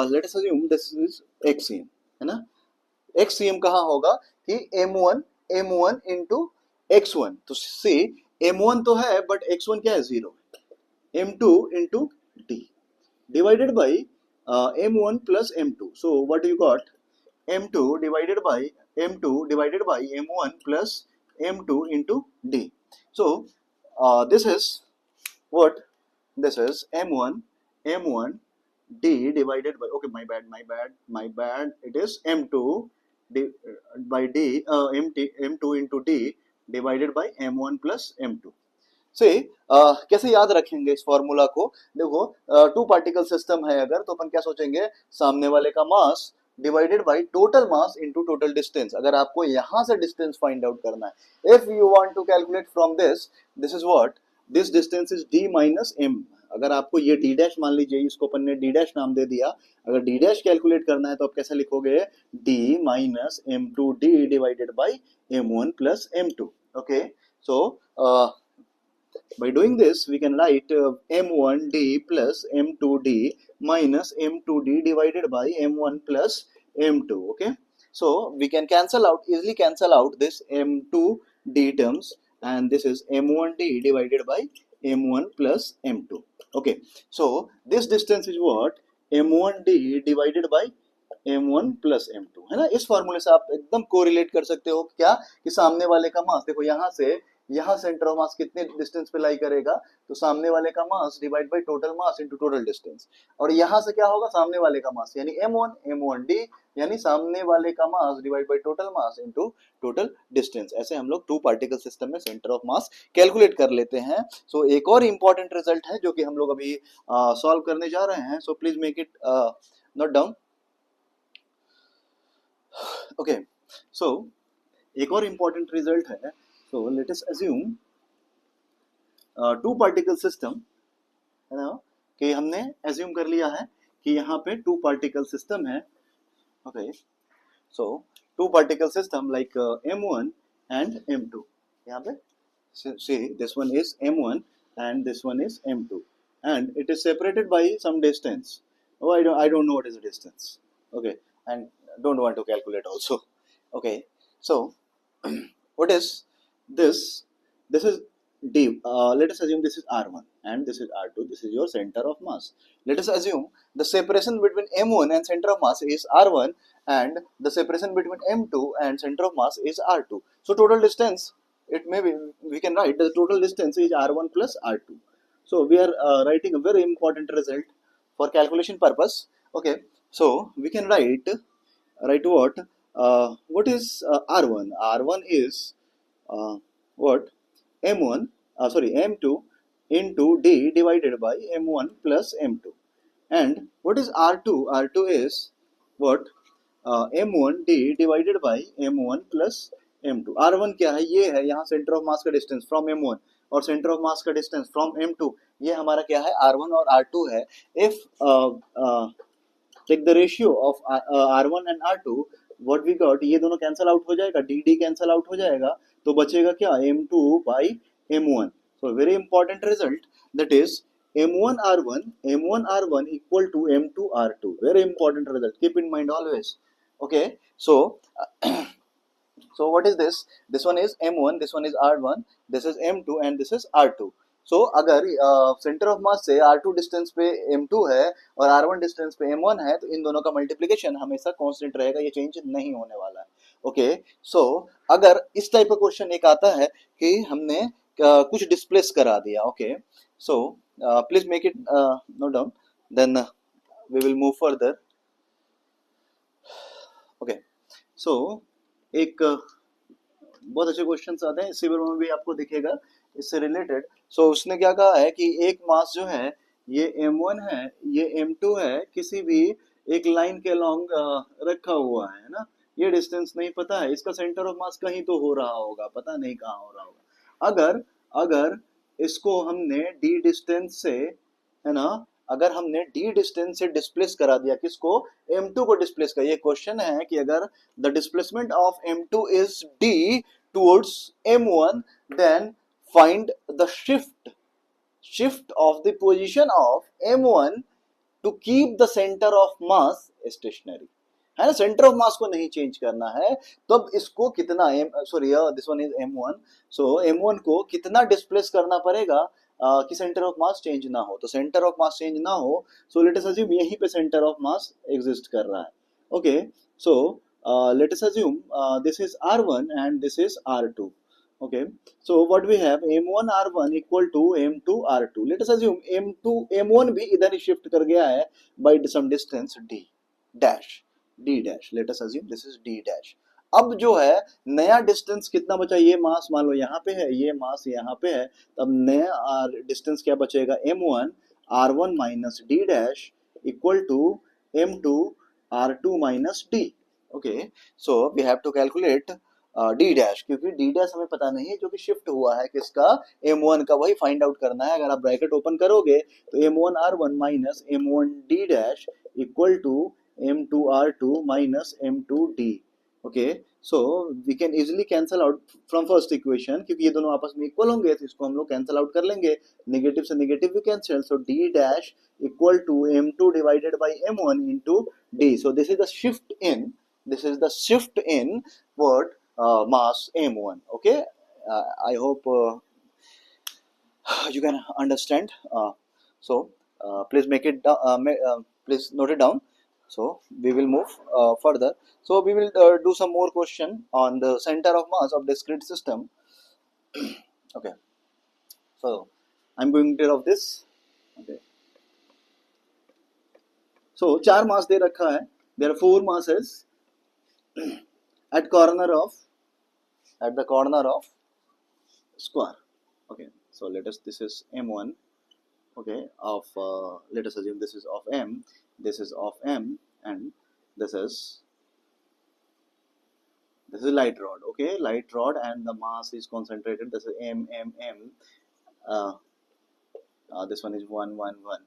let us assume this is xcm, है ना. xcm कहाँ होगा कि m1 into x1. तो see m1 तो है but x1 क्या है 0. m2 into d divided by m1 plus m2. So what you got? m2 divided by m1 plus m2 into d. So this is what, this is m1 d divided by, okay, my bad, it is m2 by d, m2 into d divided by m1 plus m2 से कैसे याद रखेंगे इस फॉर्मूला को? देखो, टू पार्टिकल सिस्टम है अगर, तो अपन क्या सोचेंगे, सामने वाले का mass divided by total mass into total distance. अगर आपको यहां से डिस्टेंस फाइंड आउट करना है, if you want to calculate from this, this is what, this distance is d minus m। अगर आपको ये d डैश मान लीजिए, इसको अपन ने d डैश नाम दे दिया, अगर d डैश कैलकुलेट करना है तो आप कैसे लिखोगे, d minus m2d divided by m1 plus m2। Okay, so by doing this, we can write m1d plus m2d minus m2d divided by m1 plus m2. Okay, so we can easily cancel out this m2d terms, and this is m1d divided by m1 plus m2. Okay, so this distance is what, m1d divided by m1 plus m2, है ना। इस फॉर्मूले से आप एकदम कोरिलेट कर सकते हो क्या, कि सामने वाले का मास, देखो यहाँ से यहाँ सेंटर ऑफ मास कितने डिस्टेंस पे लाई करेगा, तो सामने वाले का mass divide by total mass into total distance. और यहाँ से क्या होगा, सामने वाले का मास यानी m1d, यानी सामने वाले का mass divide by total mass into total distance. ऐसे हम लोग टू पार्टिकल सिस्टम में सेंटर ऑफ मास कैलकुलेट कर लेते हैं। सो एक और इंपॉर्टेंट रिजल्ट है जो कि हम लोग अभी सॉल्व करने जा रहे हैं, so please make it note down. Okay, so एक और इंपॉर्टेंट रिजल्ट है, so let us assume two particle system, है ना, कि हमने अज्यूम कर लिया है कि यहाँ पे टू पार्टिकल सिस्टम है। Okay, so two particle system like m1 and m2, यहाँ पे see this one is m1 and this one is m2 and it is separated by some distance. Oh, I don't know what is the distance. Okay, and don't want to calculate also. Okay, so what is this, this is d, let us assume this is r1 and this is r2, this is your center of mass. Let us assume the separation between m1 and center of mass is r1 and the separation between m2 and center of mass is r2. So total distance, it may be, we can write the total distance is r1 plus r2. So we are writing a very important result for calculation purpose. Okay, so we can write what is r1? R1 is what, m1 sorry m2 into d divided by m1 plus m2. And what is r2? R2 is what, m1d divided by m1 plus m2. r1 क्या है, ये है यहाँ सेंटर ऑफ मास का डिस्टेंस फ्रॉम m1 और सेंटर ऑफ मास का डिस्टेंस फ्रॉम m2, ये हमारा क्या है, r1 और r2 है। If take the ratio of r1 and r2, what we got, ये दोनों कैंसल आउट हो जाएगा, डी कैंसल आउट हो जाएगा, तो बचेगा क्या, m2 by m1. So very important result, that is m1r1 equal to m2r2. Very important result, keep in mind always. Okay, so so what is this, this one is m1, this one is r1, this is m2 and this is r2. So अगर सेंटर ऑफ मास से r2 डिस्टेंस पे m2 है और r1 डिस्टेंस पे m1 है, तो इन दोनों का मल्टीप्लिकेशन हमेशा कांस्टेंट रहेगा, ये चेंज नहीं होने वाला है। ओके, सो अगर इस टाइप का क्वेश्चन एक आता है कि हमने कुछ डिस्प्लेस करा दिया, okay, so please make it note down, then we will move further. Okay, so एक बहुत अच्छे क्वेश्चन आते हैं, सिविल में भी आपको दिखेगा इससे रिलेटेड। सो उसने क्या कहा है कि एक मास जो है, ये m1 है, ये m2 है, किसी भी एक लाइन के अलॉन्ग रखा हुआ है ना, ये डिस्टेंस नहीं पता है, इसका सेंटर ऑफ मास कहीं तो हो रहा होगा, पता नहीं कहाँ हो रहा होगा। अगर इसको हमने d डिस्टेंस से, है ना, अगर हमने d डिस्टेंस से डिस्प्लेस करा दिया, किसको, m2 को डिस्प्लेस कर, ये क्वेश्चन है कि अगर the displacement of m2 is d towards m1, then find the shift of the position of m1 to keep the center of mass stationary, है ना, सेंटर ऑफ मास को नहीं चेंज करना है, तब इसको कितना this one is m1, so m1 को कितना डिस्प्लेस करना पड़ेगा कि सेंटर ऑफ मास चेंज ना हो। तो सेंटर ऑफ मास चेंज ना हो, सो लेट अस अज्यूम यहीं पे सेंटर ऑफ मास एग्जिस्ट कर रहा है। Okay, so let us assume this is R1 and this is R2. Okay, so what we have, M1 R1 equal to M2 R2. Let us assume M2 M1 भी इधर ही shift कर गया है by some distance D dash, D dash. Let us assume this is D dash. अब जो है नया डिस्टेंस कितना बचा, ये मास मान लो यहाँ पे है, ये मास यहाँ पे है, तब नया डिस्टेंस क्या बचेगा, M1 R1 minus D dash equal to M2 R2 minus D. Okay, so we have to calculate D dash, क्योंकि डी डैश हमें पता नहीं है जो कि शिफ्ट हुआ है किसका, M1 का, वही फाइंड आउट करना है. अगर आप ब्रैकेट ओपन करोगे तो M1 R1 minus M1 D dash equal to M2 R2 minus M2 D. Okay, so we can easily cancel out from first equation, क्योंकि ये दोनों आपस में इक्वल होंगे तो इसको हम लोग कैंसल आउट कर लेंगे, नेगेटिव से नेगेटिव भी cancel. So D dash equal to M2 divided by M1 into D. So this is the shift in, this is the shift in what mass M1. Okay, I hope you can understand. So please make it please note it down. So we will move further. So we will do some more question on the center of mass of discrete system. Okay, so I'm going to of this. Okay, so 4 mass दे रखा है, there are 4 masses at the corner of square. Okay, so let us, this is M1. Okay, of let us assume this is of M, this is of M, and this is light rod. Okay, light rod, and the mass is concentrated. This is M. This one is 1 1 1.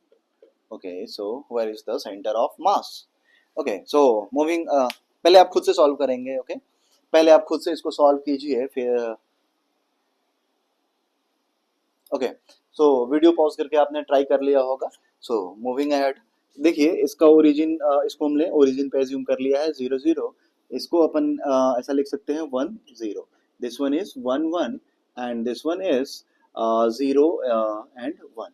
Okay, so where is the center of mass? Okay, so moving पहले आप खुद से सॉल्व करेंगे. ओके, पहले आप खुद से इसको सॉल्व कीजिए, फिर ओके, सो वीडियो पॉज करके आपने ट्राई कर लिया होगा. सो मूविंग अहेड, देखिए इसका ओरिजिन, इसको हमने ओरिजिन पे एज्यूम कर लिया है 0 0. इसको अपन ऐसा लिख सकते हैं 1 0. This one is 1 1 and this one is 0 and 1,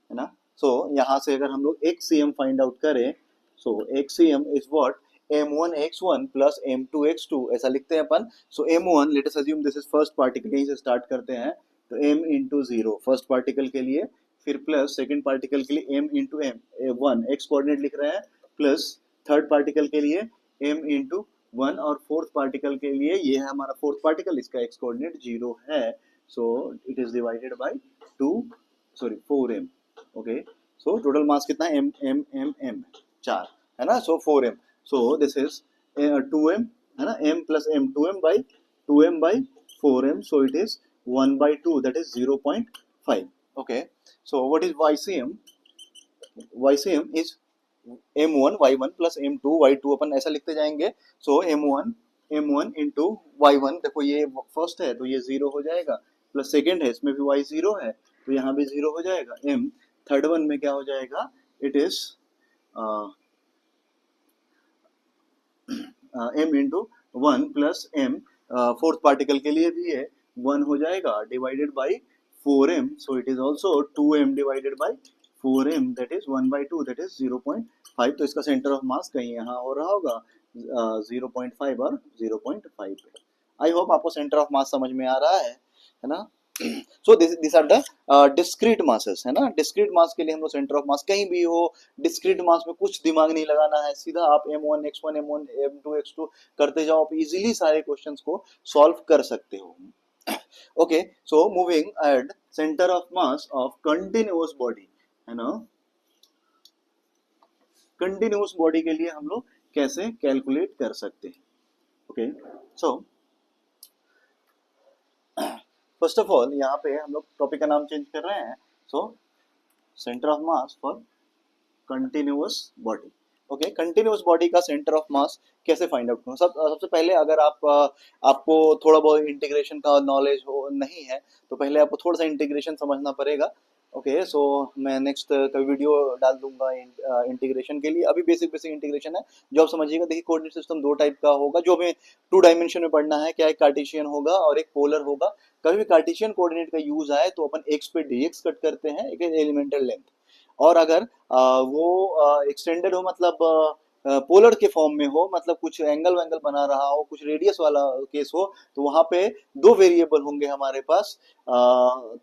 है ना. सो यहाँ से अगर हम लोग XCM फाइंड आउट करें, सो XCM is what, M1 X1 plus M2 X2, ऐसा लिखते हैं अपन. सो M1, late us assume this is first particle, यहीं से स्टार्ट करते हैं. तो M इंटू 0 फर्स्ट पार्टिकल के लिए, फिर प्लस सेकंड पार्टिकल के लिए M into M 1, X coordinate लिख रहे हैं, प्लस थर्ड पार्टिकल के लिए M इंटू 1, और फोर्थ पार्टिकल के लिए, ये है हमारा फोर्थ पार्टिकल, इसका X कोऑर्डिनेट 0 है. सो it is divided by 4M. Okay, so total mass कितना है, M 4, है ना. सो 4M. So this is 2M, है ना, M plus M, 2M by 4M. So it is 1 by 2, that is 0.5. Okay, so what is YCM? YCM is M1 Y1 plus M2 Y2, अपन ऐसा लिखते जाएंगे. So M1 into Y1, देखो ये फर्स्ट है तो ये 0 हो जाएगा, प्लस सेकेंड है, इसमें भी Y0 है तो यहाँ भी 0 हो जाएगा. M थर्ड वन में क्या हो जाएगा, it is M into 1 plus M, fourth particle के लिए भी है 1 हो जाएगा, divided by 4M. So it is also 2M divided by 4M, that is 1 by 2, that is 0.5. तो इसका सेंटर ऑफ मास कहीं यहाँ हो रहा होगा 0.5 और 0.5. आई होप आपको सेंटर ऑफ मास समझ में आ रहा है ना. So this are the discrete masses, है ना. डिस्क्रीट मास के लिए हम लोग सेंटर ऑफ मास कहीं भी हो, डिस्क्रीट मास में कुछ दिमाग नहीं लगाना है, सीधा आप M1 X1 M1 M2 X2 करते जाओ, आप इजीली सारे क्वेश्चंस को सॉल्व कर सकते हो. Okay, so moving at centre of mass of continuous body, है ना. कंटिन्यूअस बॉडी के लिए हम लोग कैसे कैलकुलेट कर सकते हैं. Okay, so first of all यहाँ पे हम लोग टॉपिक का नाम चेंज कर रहे हैं. सो centre of mass for continuous body. Okay, continuous body का सेंटर ऑफ मास कैसे फाइंड आउट करूँ. सबसे पहले अगर आपको थोड़ा बहुत इंटीग्रेशन का नॉलेज हो नहीं है तो पहले आपको थोड़ा सा इंटीग्रेशन समझना पड़ेगा. ओके, सो मैं नेक्स्ट कभी वीडियो डाल दूंगा इंटीग्रेशन के लिए. अभी बेसिक इंटीग्रेशन है जो आप समझिएगा. देखिए, कोऑर्डिनेट सिस्टम 2 टाइप का होगा जो हमें 2 डायमेंशन में पढ़ना है. क्या एक कार्टेशियन होगा और एक पोलर होगा. कभी भी कार्टेशियन कोऑर्डिनेट का यूज आए तो अपन x पे dx कट करते हैं, एक एलिमेंटल लेंथ. और अगर वो एक्सटेंडेड हो, मतलब पोलर के फॉर्म में हो, मतलब कुछ एंगल वैंगल बना रहा हो, कुछ रेडियस वाला केस हो, तो वहां पे दो वेरिएबल होंगे हमारे पास,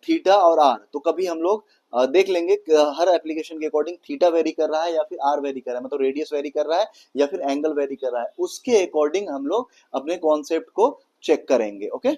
थीटा और आर। तो कभी हम लोग देख लेंगे हर एप्लीकेशन के अकॉर्डिंग थीटा वेरी कर रहा है या फिर आर वेरी कर रहा है, मतलब रेडियस वेरी कर रहा है या फिर एंगल वेरी कर रहा है, उसके अकॉर्डिंग हम लोग अपने कॉन्सेप्ट को चेक करेंगे। ओके,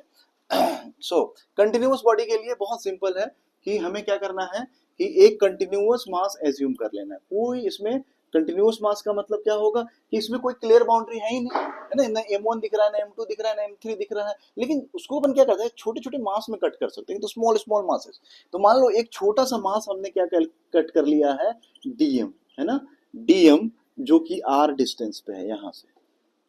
सो कंटिन्यूअस बॉडी के लिए बहुत सिंपल है कि हमें क्या करना है कि एक कंटिन्यूअस मास एज्यूम कर लेना है। कोई इसमें कंटिन्यूअस मास का मतलब क्या होगा कि इसमें कोई क्लियर बाउंड्री है ही नहीं, है ना, ना M1 दिख रहा है, ना M2 दिख रहा है, ना M3 दिख रहा है, लेकिन उसको अपन क्या करते हैं, छोटे छोटे मास में कट कर सकते हैं, तो स्मॉल स्मॉल मासेस। तो मान लो एक छोटा सा मास हमने क्या कट कर लिया है, DM, है ना, DM जो कि R डिस्टेंस पे है यहाँ से,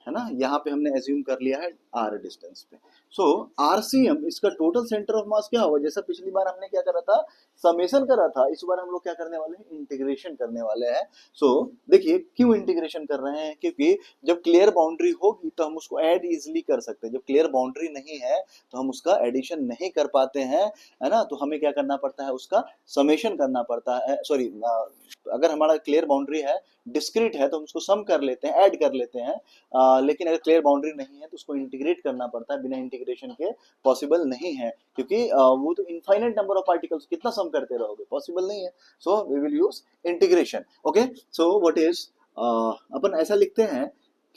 है ना, यहाँ पे हमने एज्यूम कर लिया है R डिस्टेंस पे। सो RCM इसका टोटल सेंटर ऑफ मास क्या होगा, जैसा पिछली बार हमने क्या करा था, समेशन करा था, इस बार हम लोग क्या करने वाले हैं, इंटीग्रेशन करने वाले हैं। सो देखिए क्यों इंटीग्रेशन कर रहे हैं, क्योंकि जब क्लियर बाउंड्री होगी तो हम उसको ऐड इजिली कर सकते हैं, जब क्लियर बाउंड्री नहीं है तो हम उसका एडिशन नहीं कर पाते हैं, है ना, तो हमें क्या करना पड़ता है, उसका समेशन करना पड़ता है, सॉरी, अगर हमारा क्लियर बाउंड्री है, डिस्क्रीट है, तो हम उसको सम कर लेते हैं, ऐड कर लेते हैं, लेकिन अगर क्लियर बाउंड्री नहीं है तो उसको इंटीग्रेट करना पड़ता है, बिना इंटीग्रेशन के पॉसिबल नहीं है, क्योंकि वो तो इनफाइनाइट नंबर ऑफ पार्टिकल्स, कितना सम करते रहोगे, पॉसिबल नहीं है। So we will use integration. Okay, so what is, अपन ऐसा लिखते हैं,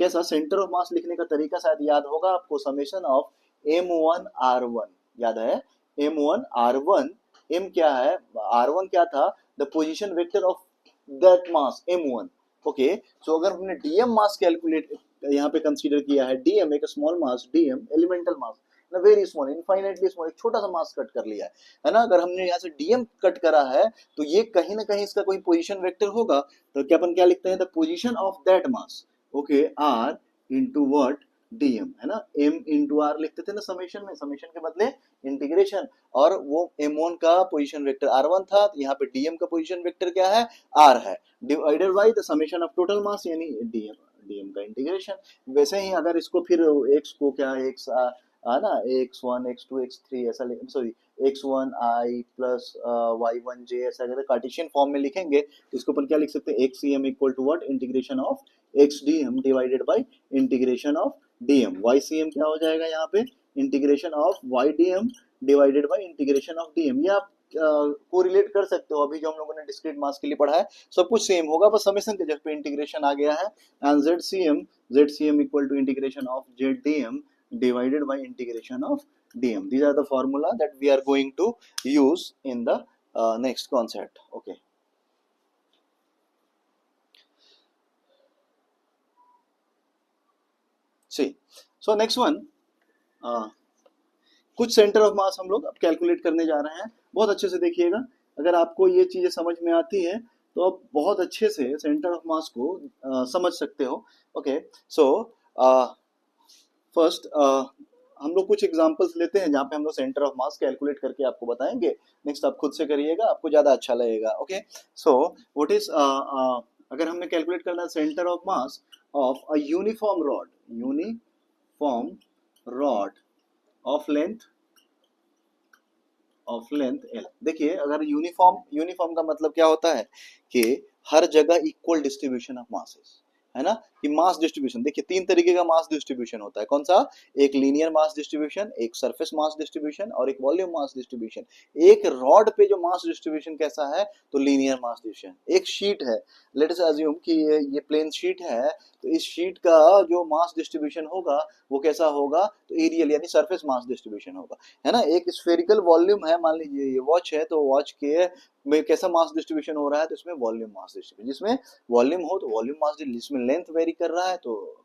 कैसा, सेंटर ऑफ मास लिखने का तरीका शायद याद होगा आपको, समेशन ऑफ M1 R1 याद है, M1 R1, M क्या है, R1 क्या था, the position vector of that mass M1। Okay, so अगर हमने DM मास कैलकुलेट यहाँ पे कंसीडर किया है, DM एक स्मॉल मास, DM एलिमेंटल मास ना, वेरी स्मॉल, इनफाइनाइटली स्मॉल, एक छोटा सा मास कट कर लिया है ना, अगर हमने यहाँ से DM कट करा है तो ये कहीं ना कहीं इसका कोई पोजीशन वेक्टर होगा, तो क्या अपन क्या लिखते हैं, the position of that mass, okay, R into what, DM, है ना, M इंटू R लिखते थे ना समेशन में, समेशन के बदले इंटीग्रेशन, और वो M1 का पोजीशन वेक्टर R1 था, तो यहाँ पे DM का पोजीशन वेक्टर क्या है, R है, divided by the summation of total mass यानी DM का इंटीग्रेशन। वैसे ही अगर इसको फिर x को क्या, x ना, x1 x2 x3 ऐसा, sorry, x1 I plus y1 j ऐसा अगर कार्टेशियन फॉर्म में लिखेंगे तो इसको अपन क्या लिख सकते हैं, xcm equal to what, integration of xdm divided by integration of dm, ycm क्या हो जाएगा यहाँ पे, integration of ydm divided by integration of dm। ये आप कोरिलेट कर सकते हो, अभी जो हम लोगों ने डिस्क्रीट मास के लिए पढ़ा है सब कुछ सेम होगा, बस समेशन के जगह पे इंटीग्रेशन आ गया है, and ZCM equal to integration of ZDM divided by integration of dm. These are the formula that we are going to use in the next concept. Okay, see, so next one, कुछ सेंटर ऑफ मास हम लोग अब कैलकुलेट करने जा रहे हैं, बहुत अच्छे से देखिएगा, अगर आपको ये चीजें समझ में आती है तो आप बहुत अच्छे से सेंटर ऑफ मास को समझ सकते हो। ओके, सो फर्स्ट हम लोग कुछ एग्जांपल्स लेते हैं जहाँ पे हम लोग सेंटर ऑफ मास कैलकुलेट करके आपको बताएंगे, नेक्स्ट आप खुद से करिएगा, आपको ज्यादा अच्छा लगेगा। ओके, सो व्हाट इज, अगर हमने कैलकुलेट करना है centre of mass of a uniform rod of length L। देखिए अगर यूनिफॉर्म का मतलब क्या होता है कि हर जगह इक्वल डिस्ट्रीब्यूशन ऑफ मासेस, है ना, कि मास डिस्ट्रीब्यूशन, देखिए तीन तरीके का मास डिस्ट्रीब्यूशन होता है, कौन सा, एक लीनियर मास डिस्ट्रीब्यूशन, एक सरफेस मास डिस्ट्रीब्यूशन और एक वॉल्यूम मास डिस्ट्रीब्यूशन। एक रॉड पे जो मास डिस्ट्रीब्यूशन कैसा है, तो लीनियर मास डिस्ट्रीब्यूशन। एक शीट है, लेट अस अज्यूम कि ये प्लेन शीट है, तो इस शीट का जो मास डिस्ट्रीब्यूशन होगा वो कैसा होगा, तो एरियल यानी सरफेस मास डिस्ट्रीब्यूशन होगा, है ना। एक स्फेरिकल वॉल्यूम है, मान लीजिए ये वॉच है, तो वॉच के में कैसा मास डिस्ट्रीब्यूशन हो रहा है, तो इसमें वॉल्यूम मास डिस्ट्रीब्यूशन, जिसमें वॉल्यूम हो तो वॉल्यूम मास, जिसमें लेंथ वेरी कर रहा है तो,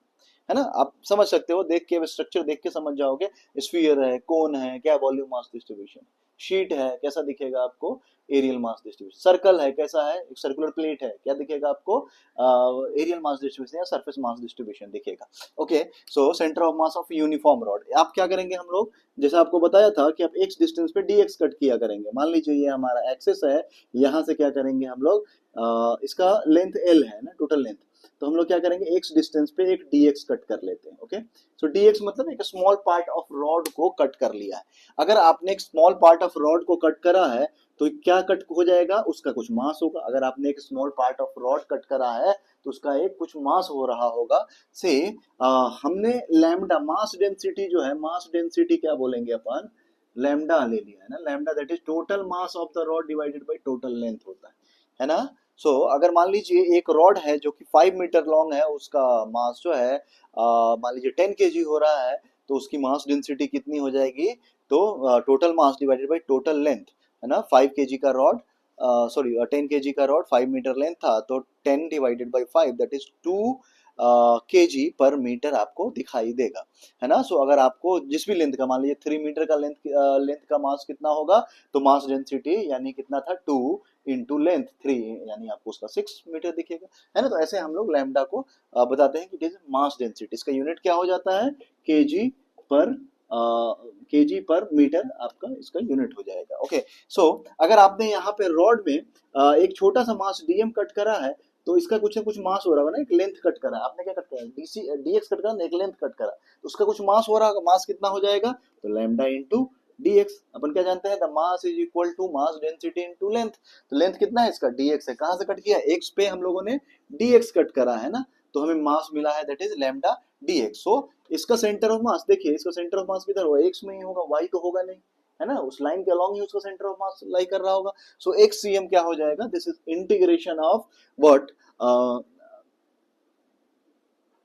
है ना, आप समझ सकते हो, देख के स्ट्रक्चर देख के समझ जाओगे, स्फीयर है, कोन है, क्या वॉल्यूम मास डिस्ट्रीब्यूशन, शीट है कैसा दिखेगा आपको, एरियल मास डिस्ट्रीब्यूशन, सर्कल है कैसा है, एक सर्कुलर प्लेट है, क्या दिखेगा आपको, एरियल मास डिस्ट्रीब्यूशन या सरफेस मास डिस्ट्रीब्यूशन दिखेगा। Okay, so centre of mass of uniform rod, आप क्या करेंगे हम लोग, जैसा आपको बताया था कि आप x डिस्टेंस पे dx कट किया करेंगे, मान लीजिए ये हमारा एक्सेस है, यहाँ से क्या करेंगे हम लोग, इसका लेंथ L है ना, टोटल लेंथ, तो हम लोग क्या करेंगे, x डिस्टेंस पे एक dx कट कर लेते हैं। ओके, सो dx मतलब एक स्मॉल पार्ट ऑफ रॉड को कट कर लिया है। अगर आपने एक स्मॉल पार्ट ऑफ रॉड को कट करा है तो क्या कट हो जाएगा, उसका कुछ मास होगा। अगर आपने एक small part of rod cut करा है तो उसका एक कुछ मास हो रहा होगा। से हमने लैम्डा मास डेंसिटी जो है, मास डेंसिटी क्या बोलेंगे अपन, लैम्डा ले लिया है ना। Lambda that is total mass of the rod divided by total length होता है ना। सो अगर मान लीजिए एक रॉड है जो कि 5 मीटर लॉन्ग है, उसका मास जो है मान लीजिए 10 केजी हो रहा है, तो उसकी मास डेंसिटी कितनी हो जाएगी, तो total mass divided by total length, है ना। 5 केजी का रॉड, सॉरी 10 केजी का रॉड 5 मीटर लेंथ था, तो 10 divided by 5 that is 2 KG पर मीटर आपको दिखाई देगा, है ना। सो अगर आपको जिस भी लेंथ का, मान लीजिए 3 मीटर का लेंथ का मास कितना होगा, तो मास डेंसिटी यानी कितना था 2 इंटू लेंथ 3, यानी आपको उसका 6 मीटर दिखेगा, है ना। तो ऐसे हम लोग लैम्डा को बताते हैं कि इट इज मास डेंसिटी। इसका यूनिट क्या हो जाता है, केजी पर केजी पर मीटर आपका इसका यूनिट हो जाएगा। ओके, सो अगर आपने यहाँ पे रॉड में एक छोटा सा मास डीएम कट करा है, तो इसका कुछ ना कुछ मास हो रहा होगा ना। एक लेंथ कट करा, आपने क्या कट करा, डीसी डीएक्स कट करा, एक लेंथ कट करा, तो उसका कुछ मास हो रहा होगा। मास कितना हो जाएगा, तो लैम्डा इंटू dx। अपन क्या जानते हैं, the mass is equal to mass density into length. तो लेंथ कितना है इसका, dx है। कहां से कट किया, x पे हम लोगों ने dx कट करा है ना, तो हमें मास मिला है दैट इज लैम्डा dx। सो इसका सेंटर ऑफ मास देखिए, इसका सेंटर ऑफ मास किधर होगा, x में ही होगा, y तो होगा नहीं, है ना। उस लाइन के अलॉन्ग ही उसका सेंटर ऑफ मास लाई कर रहा होगा। सो x cm क्या हो जाएगा, this is integration of what,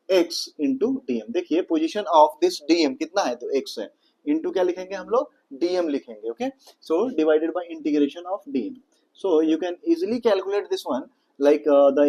x into DM. देखिए पोजीशन ऑफ दिस डीएम कितना है, तो x है, इंटू क्या लिखेंगे हम लोग, डीएम लिखेंगे। Okay, so divided by integration of DM. So you can easily calculate this one, like the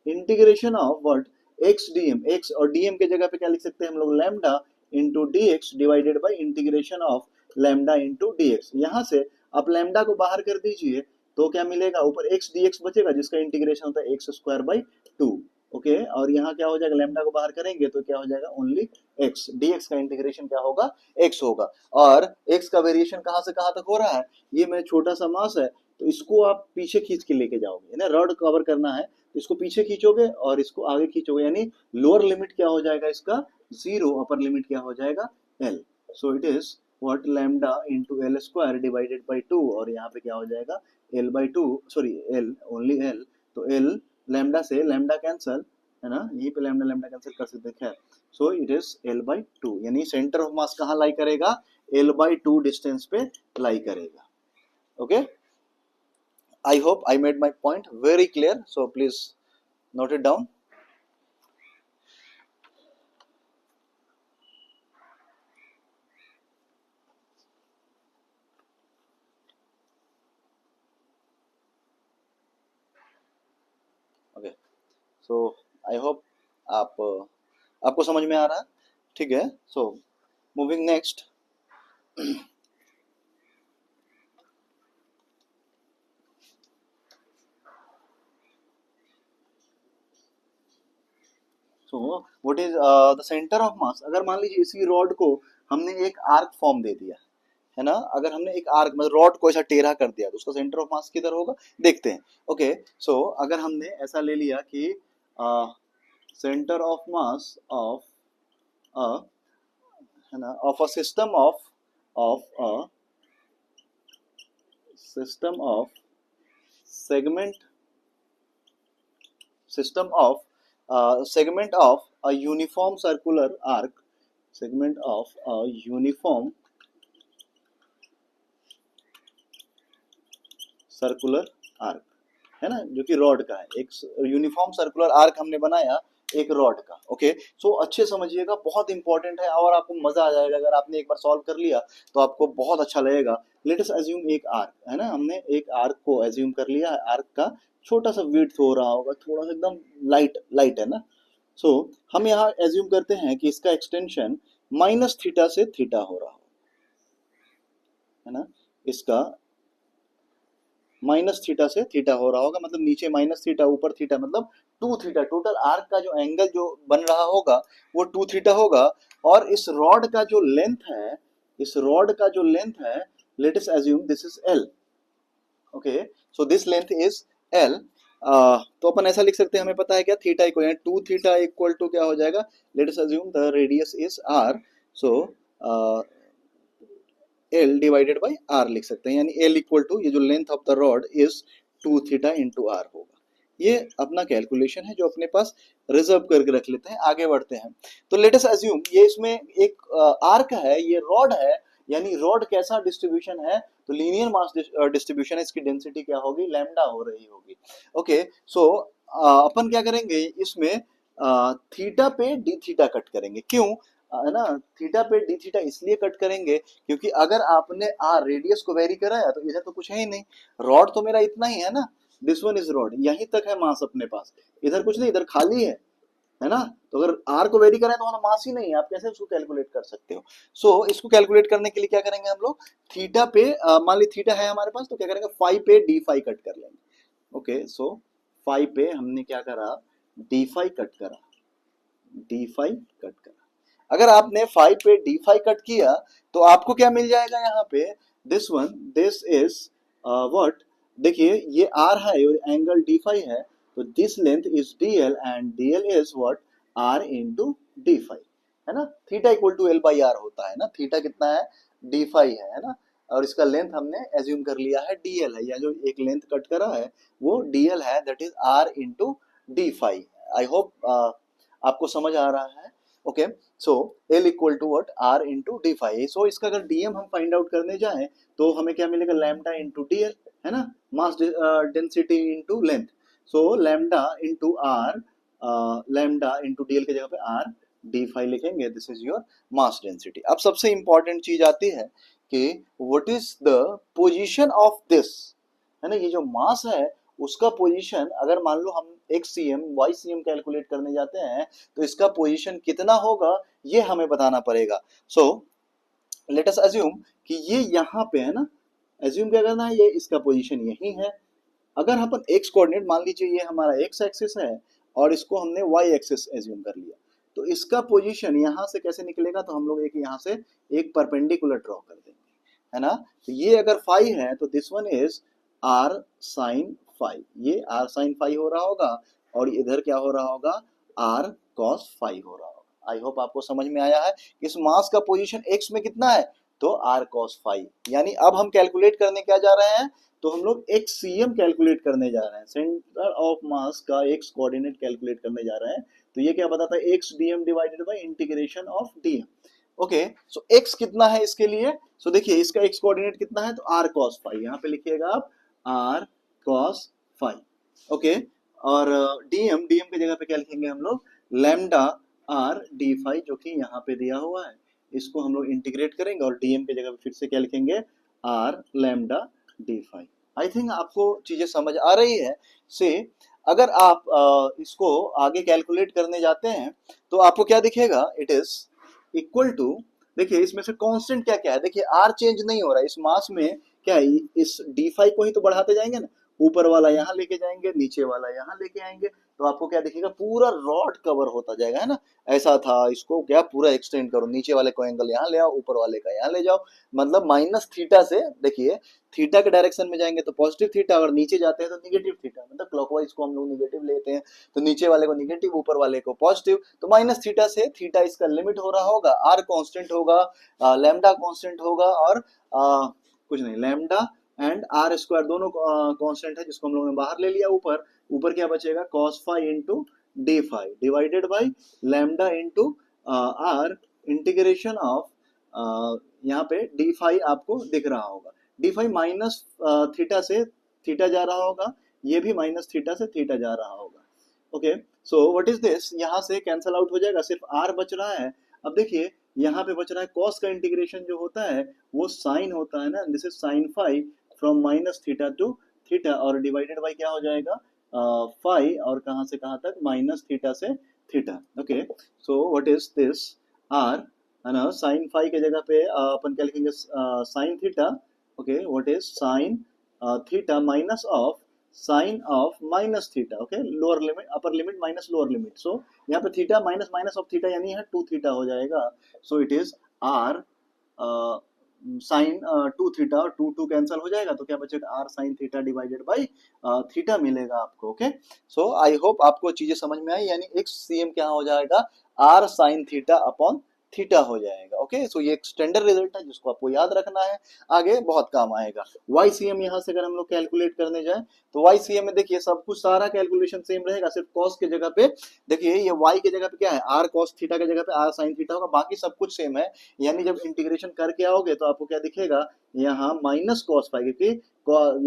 integration of what, x DM. x और डीएम के जगह पे क्या लिख सकते हैं हम लोग, lambda into dx divided by integration of lambda into dx। यहाँ से आप लैम्डा को बाहर कर दीजिए, तो क्या मिलेगा, ऊपर x dx बचेगा, जिसका इंटीग्रेशन होता है x स्क्वायर बाई 2। ओके, और यहाँ क्या हो जाएगा, लैम्डा को बाहर करेंगे तो क्या हो जाएगा, ओनली x, dx का इंटीग्रेशन क्या होगा, x होगा। और x का वेरिएशन कहाँ से कहाँ तक हो रहा है, ये मैं छोटा सा मास है, तो इसको आप पीछे खींच के लेके जाओगे ना, रॉड कवर करना है तो इसको पीछे खींचोगे और इसको आगे खींचोगे, यानी लोअर लिमिट क्या हो जाएगा इसका 0, अपर लिमिट क्या हो जाएगा l। So it is what, lambda into L square divided by 2, और यहाँ पे क्या हो जाएगा l by 2, sorry l, only l, तो l, लैम्डा से लैम्डा कैंसल, है ना, यहीं पे लैम्डा लैम्डा कैंसिल कर सकते हैं, खैर। सो इट इज l बाई 2, यानी सेंटर ऑफ मास कहाँ लाई करेगा, l बाई 2 डिस्टेंस पे लाई करेगा। Okay, I hope I made my point very clear, so please note it down. Okay, so I hope आप आपको समझ में आ रहा है, ठीक है। So moving next, so what is the center of mass। अगर मान लीजिए इसी रॉड को हमने एक आर्क फॉर्म दे दिया, है ना, अगर हमने एक आर्क मतलब रॉड को ऐसा टेढ़ा कर दिया, तो उसका सेंटर ऑफ मास किधर होगा, देखते हैं। ओके, सो अगर हमने ऐसा ले लिया कि centre of mass of a, है ना, of a system of a system of segment system of segment of a uniform circular arc, segment of a uniform circular arc, है ना, जो कि रॉड का है, एक यूनिफॉर्म सर्कुलर आर्क हमने बनाया एक रॉड का। ओके, सो अच्छे समझिएगा, बहुत इंपॉर्टेंट है और आपको मजा आ जाएगा अगर आपने एक बार सॉल्व कर लिया, तो आपको बहुत अच्छा लगेगा। लेट अस अज्यूम एक आर्क, है ना, हमने एक आर्क को अज्यूम कर लिया, आर्क का छोटा सा विड्थ हो रहा होगा, थोड़ा सा एकदम लाइट लाइट, है ना। सो हम यहाँ एज्यूम करते हैं कि इसका एक्सटेंशन माइनस थीटा से थीटा हो रहा हो, है ना, इसका माइनस थीटा से थीटा हो रहा होगा, मतलब नीचे माइनस थीटा ऊपर थीटा, मतलब 2 थीटा। टोटल आर्क का जो एंगल जो बन रहा होगा वो 2 थीटा होगा। और इस रॉड का जो लेंथ है, इस रॉड का जो लेंथ है, late us assume this is l। Okay, so this length is l। तो अपन ऐसा लिख सकते हैं, हमें पता है क्या, theta equal 2 theta equal to क्या हो जाएगा, let us assume the radius is r। So l divided by r लिख सकते हैं, यानी एल इक्वल टू ये जो length of the rod is 2 theta into r होगा। ये अपना कैलकुलेशन है जो अपने पास रिजर्व करके रख लेते हैं। आगे बढ़ते हैं, तो लेट अस अज्यूम ये इसमें एक आर्क है, ये रॉड है, यानी रॉड कैसा डिस्ट्रीब्यूशन है, तो लीनियर मास डिस्ट्रीब्यूशन है, इसकी डेंसिटी क्या होगी, लैम्डा हो रही होगी। ओके, सो अपन क्या करेंगे इसमें, थीटा पे डी थीटा कट करेंगे, क्यों, है ना, थीटा पे डी थीटा इसलिए कट करेंगे क्योंकि अगर आपने आर रेडियस को वेरी कराया तो इधर तो कुछ है ही नहीं, रॉड तो मेरा इतना ही है ना, दिस वन इज रॉड, यहीं तक है मास अपने पास, इधर कुछ नहीं, इधर खाली है ना, तो अगर आर को वेरी कराए तो वहां मास ही नहीं है, आप कैसे उसको कैलकुलेट कर सकते हो। सो इसको कैलकुलेट करने के लिए क्या करेंगे हम लोग, थीटा पे मान ली थीटा है हमारे पास, तो क्या करेंगे फाइव पे डी फाइव कट कर लेंगे। ओके, सो फाइव पे हमने क्या करा, डी फाइव कट करा, डी फाइव कट करा। अगर आपने फाइव पे डी फाइव कट किया तो आपको क्या मिल जाएगा यहाँ पे, this one, this is what, देखिए ये आर है और एंगल डी फाइव है, तो this length is dl and dl is what, are into D phi, है ना, theta equal to l by r होता है ना, थीटा कितना है, डी फाइव है ना, और इसका लेंथ हमने एज्यूम कर लिया है डीएल है, या जो एक लेंथ कट करा है वो डीएल है, that is R into D phi. I hope आपको समझ आ रहा है। Okay, so L equal to what, are into D phi. So इसका अगर डीएम हम फाइंड आउट करने जाएं तो हमें क्या मिलेगा, लैम्डा इंटू डीएल, है ना, mass density into length, so lambda into r, lambda into dl की जगह पे आर डी फाइव लिखेंगे, this is your mass density. अब सबसे इंपॉर्टेंट चीज आती है कि what is the position of this, है ना, ये जो मास है उसका पोजीशन, अगर मान लो हम x c m y c m calculate करने जाते हैं तो इसका पोजीशन कितना होगा ये हमें बताना पड़ेगा। सो लेट अस अज्यूम कि ये यहाँ पे है ना, एज्यूम क्या करना है, ये इसका पोजीशन यही है। अगर अपन एक्स कोऑर्डिनेट मान लीजिए ये हमारा एक्स एक्सिस है और इसको हमने वाई एक्सिस एज्यूम कर लिया, तो इसका पोजीशन यहाँ से कैसे निकलेगा, तो हम लोग एक यहाँ से एक परपेंडिकुलर ड्रॉ कर देंगे, है ना, तो ये अगर फाइव है तो this one is are sine phi, ये आर साइन फाइव हो रहा होगा, और इधर क्या हो रहा होगा, आर कॉस फाइव हो रहा होगा। आई होप आपको समझ में आया है, इस मास का पोजीशन एक्स में कितना है, तो आर कॉस फाइव, यानी अब हम कैलकुलेट करने क्या जा रहे हैं, तो हम लोग एक्स सी एम कैलकुलेट करने जा रहे हैं, सेंटर ऑफ मास का एक्स कोऑर्डिनेट कैलकुलेट करने जा रहे हैं। तो ये क्या बताता है, x d m divided by integration of d m. Okay, so x कितना है इसके लिए, सो देखिए इसका एक्स कोऑर्डिनेट कितना है, तो आर कॉस फाइव, यहाँ पे लिखिएगा आप आर कॉस फाइव। ओके, और डीएम, डीएम की जगह पे क्या लिखेंगे हम लोग, लैम्डा आर डी फाइव, जो कि यहाँ पे दिया हुआ है, इसको हम लोग इंटीग्रेट करेंगे और डीएम की जगह पे फिर से क्या लिखेंगे, r lambda d phi. I think आपको चीजें समझ आ रही है। से अगर आप इसको आगे कैलकुलेट करने जाते हैं तो आपको क्या दिखेगा, इट इज इक्वल टू, देखिए इसमें से कांस्टेंट क्या क्या है, देखिए आर चेंज नहीं हो रहा है इस मास में, क्या है, इस डी फाइव को ही तो बढ़ाते जाएंगे ना, ऊपर वाला यहाँ लेके जाएंगे, नीचे वाला यहाँ लेके आएंगे, तो आपको क्या दिखेगा, पूरा रॉड कवर होता जाएगा, है ना, ऐसा था, इसको क्या पूरा एक्सटेंड करो, नीचे वाले को एंगल यहाँ ले आओ, ऊपर वाले का यहाँ ले जाओ, मतलब माइनस थीटा से, देखिए थीटा के डायरेक्शन में जाएंगे तो पॉजिटिव थीटा, अगर नीचे जाते हैं तो निगेटिव थीटा, मतलब क्लॉकवाइज को हम लोग निगेटिव लेते हैं, तो नीचे वाले को निगेटिव, ऊपर वाले को पॉजिटिव, तो माइनस थीटा से थीटा इसका लिमिट हो रहा होगा, आर कांस्टेंट होगा, लैम्डा कांस्टेंट होगा, और कुछ नहीं, लैम्डा एंड आर स्क्वायर दोनों कांस्टेंट है, जिसको हम लोगों ने बाहर ले लिया, ऊपर ऊपर क्या बचेगा, cos phi into D phi divided by lambda into r integration of, यहाँ पे डी फाइव आपको दिख रहा होगा, डी फाइव माइनस थीटा से थीटा जा रहा होगा, ये भी माइनस थीटा से थीटा जा रहा होगा। Okay, so what is this, यहाँ से कैंसल आउट हो जाएगा, सिर्फ आर बच रहा है। अब देखिए यहाँ पे बच रहा है, कॉस का इंटीग्रेशन जो होता है वो साइन होता है ना, this is sine five from minus theta to theta, और डिवाइडेड बाई क्या हो जाएगा, फाइव, और कहाँ से कहाँ तक, माइनस थीटा से theta. Okay, so what is this, R, है ना, साइन फाइव की जगह पे अपन क्या लिखेंगे, sine theta. Okay, what is sine theta minus of sine of minus theta, okay, lower limit upper limit minus lower limit, so यहाँ पे theta minus minus of theta यानी है टू थीटा हो जाएगा, so it is are sine two theta, और टू टू कैंसिल हो जाएगा, तो क्या बचेगा, R sine theta divided by theta मिलेगा आपको। ओके, सो आई होप आपको चीजें समझ में आई, यानी एक्स सी एम क्या हो जाएगा, R sine theta upon theta हो जाएगा। ओके, सो ये एक स्टैंडर्ड रिजल्ट है जिसको आपको याद रखना है, आगे बहुत काम आएगा। YCM यहाँ से अगर हम लोग कैलकुलेट करने जाए तो YCM में देखिए सब कुछ सारा कैलकुलेशन सेम रहेगा, सिर्फ कॉस के जगह पे देखिए ये y के जगह पे क्या है, r cos थीटा के जगह पे r sin थीटा होगा, बाकी सब कुछ सेम है। यानी जब इंटीग्रेशन करके आओगे तो आपको क्या दिखेगा, यहाँ माइनस कॉस पाई, क्योंकि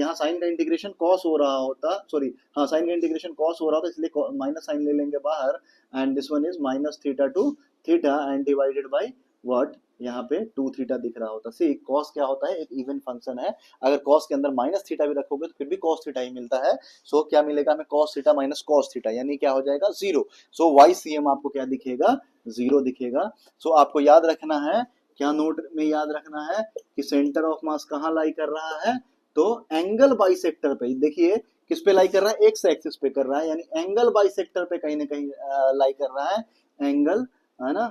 यहाँ साइन का इंटीग्रेशन कॉस हो रहा होता, सॉरी हाँ साइन का इंटीग्रेशन कॉस हो रहा होता, इसलिए माइनस साइन ले लेंगे बाहर, and this one is minus theta to theta and divided by what, यहाँ पे टू थीटा दिख रहा होता। सी कॉस क्या होता है, एक इवन फंक्शन है, अगर कॉस के अंदर माइनस थीटा भी रखोगे तो फिर भी कॉस थीटा ही मिलता है। सो क्या मिलेगा हमें, cos theta minus cos theta, यानी क्या हो जाएगा, जीरो। सो YCM आपको क्या दिखेगा, जीरो दिखेगा। सो आपको याद रखना है, क्या नोट में याद रखना है कि सेंटर ऑफ मास कहाँ लाई कर रहा है, तो एंगल बाइसेक्टर पे। देखिए किस पे लाई कर रहा है, एक्स एक्सिस पे कर रहा है, यानी एंगल बाइसेक्टर पे कहीं ना कहीं लाई कर रहा है, एंगल है ना,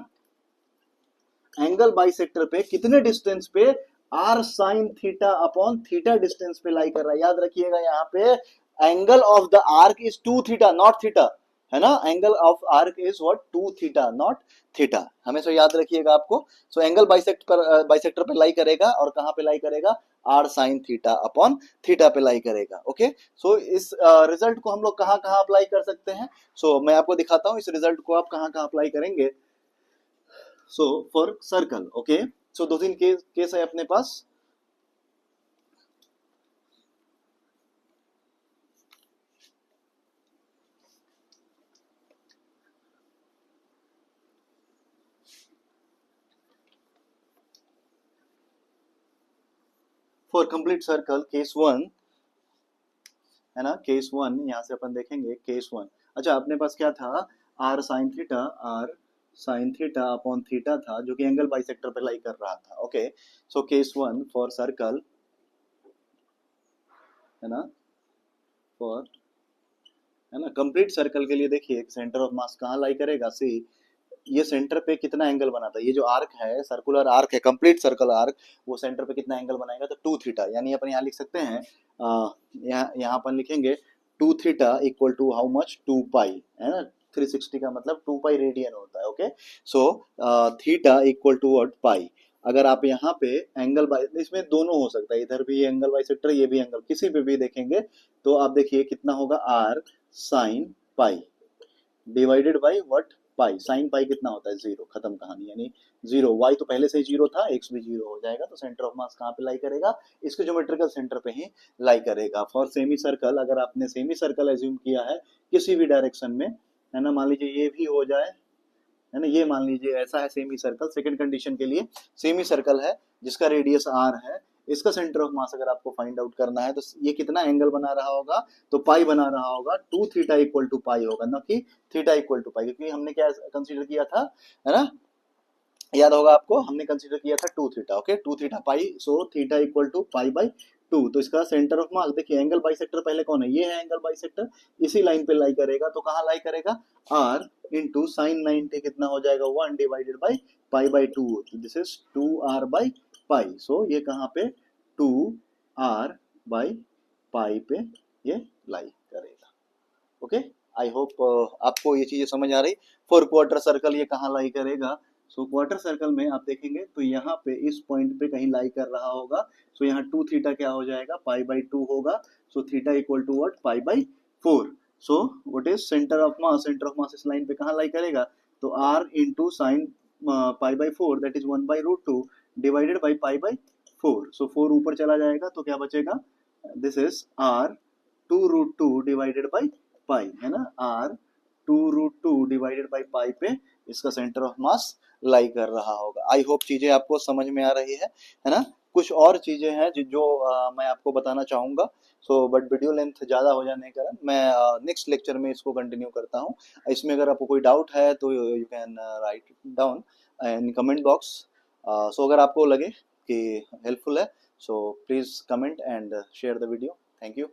एंगल बाइसेक्टर पे कितने डिस्टेंस पे, R sine theta upon theta distance पे लाई कर रहा है। याद रखिएगा यहाँ पे angle of the arc is two theta not theta, है ना, angle of arc is what, two theta not theta, हमेशा याद रखिएगा आपको। सो एंगल बाइसेक्टर पे लाई करेगा, और कहाँ पे लाई करेगा, R sine theta upon theta पे लाई करेगा। ओके, सो इस रिजल्ट को हम लोग कहाँ कहाँ अप्लाई कर सकते हैं, सो मैं आपको दिखाता हूँ इस रिजल्ट को आप कहाँ कहाँ अप्लाई करेंगे। So for circle, okay, so दो तीन केस है अपने पास। For complete circle case one, है ना, केस वन यहाँ से अपन देखेंगे केस वन। अच्छा अपने पास क्या था, R sine theta, R sine theta upon theta था, जो कि एंगल बाइसेक्टर पे लाई कर रहा था। Okay, so case one for circle, है ना, फॉर, है ना, कंप्लीट सर्कल के लिए देखिए सेंटर ऑफ मास कहाँ लाई करेगा, सी ये सेंटर पे कितना एंगल बनाता है, ये जो आर्क है, सर्कुलर आर्क है, कंप्लीट सर्कल आर्क, वो सेंटर पे कितना एंगल बनाएगा, तो टू थीटा, यानी अपन यहाँ लिख सकते हैं, यहाँ अपन लिखेंगे two theta equal to how much, two pi, है ना, 360 का मतलब टू पाई रेडियन होता है। Okay, so theta equal to what, pi. अगर आप यहाँ पे एंगल बाई, इसमें दोनों हो सकता है, इधर भी एंगल बाइसेक्टर, ये भी एंगल, किसी पे भी देखेंगे तो आप देखिए कितना होगा, R sine pi divided by what, pi. Sine pi कितना होता है, जीरो, खत्म कहानी, यानी जीरो। वाई तो पहले से ही जीरो था, एक्स भी जीरो हो जाएगा, तो सेंटर ऑफ मास कहाँ पे लाई करेगा, इसके ज्योमेट्रिकल सेंटर पे ही लाई करेगा। फॉर सेमी सर्कल, अगर आपने सेमी सर्कल एज्यूम किया है किसी भी डायरेक्शन में, है ना, मान लीजिए ये भी हो जाए, है ना, ये मान लीजिए ऐसा है सेमी सर्कल, सेकंड कंडीशन के लिए सेमी सर्कल है जिसका रेडियस आर है, इसका सेंटर ऑफ मास अगर आपको फाइंड आउट करना है तो ये कितना एंगल बना रहा होगा, तो पाई बना रहा होगा, टू थीटा इक्वल टू पाई होगा, ना कि थीटा इक्वल टू पाई, क्योंकि हमने क्या कंसीडर किया था, है ना, याद होगा आपको, हमने कंसीडर किया था two theta. Okay, two theta pi, so theta equal to pi by two. तो इसका सेंटर ऑफ मास देखिए, एंगल बाइसेक्टर पहले कौन है, ये है एंगल बाइसेक्टर, इसी लाइन पे लाई करेगा, तो कहाँ लाई करेगा, आर इंटू साइन 90 कितना हो जाएगा, one divided by pi by two, this is two R by pi. So ये कहाँ पे, टू आर बाई पाई पे ये लाई करेगा। ओके, आई होप आपको ये चीजें समझ आ रही। फॉर क्वार्टर सर्कल ये कहाँ लाई करेगा, सो क्वार्टर सर्कल में आप देखेंगे तो यहाँ पे इस पॉइंट पे कहीं लाई कर रहा होगा। सो यहाँ टू थीटा क्या हो जाएगा, पाई बाई टू होगा, so theta equal to what, pi by four. So what is centre of mass, centre of mass इस लाइन पे कहाँ लाई करेगा, तो R into sine pi by four, that is one by root two divided by pi by four. So four ऊपर चला जाएगा तो क्या बचेगा, this is R two root two divided by pi, है ना, R two root two divided by पाई पे इसका सेंटर ऑफ मास लाई कर रहा होगा। आई होप चीजें आपको समझ में आ रही है ना। कुछ और चीजें हैं जो मैं आपको बताना चाहूंगा, सो बट वीडियो लेंथ ज़्यादा हो जाने के कारण मैं नेक्स्ट लेक्चर में इसको कंटिन्यू करता हूँ। इसमें अगर आपको कोई डाउट है तो you can write down in comment box. So अगर आपको लगे कि हेल्पफुल है, so please comment and share the video. Thank you.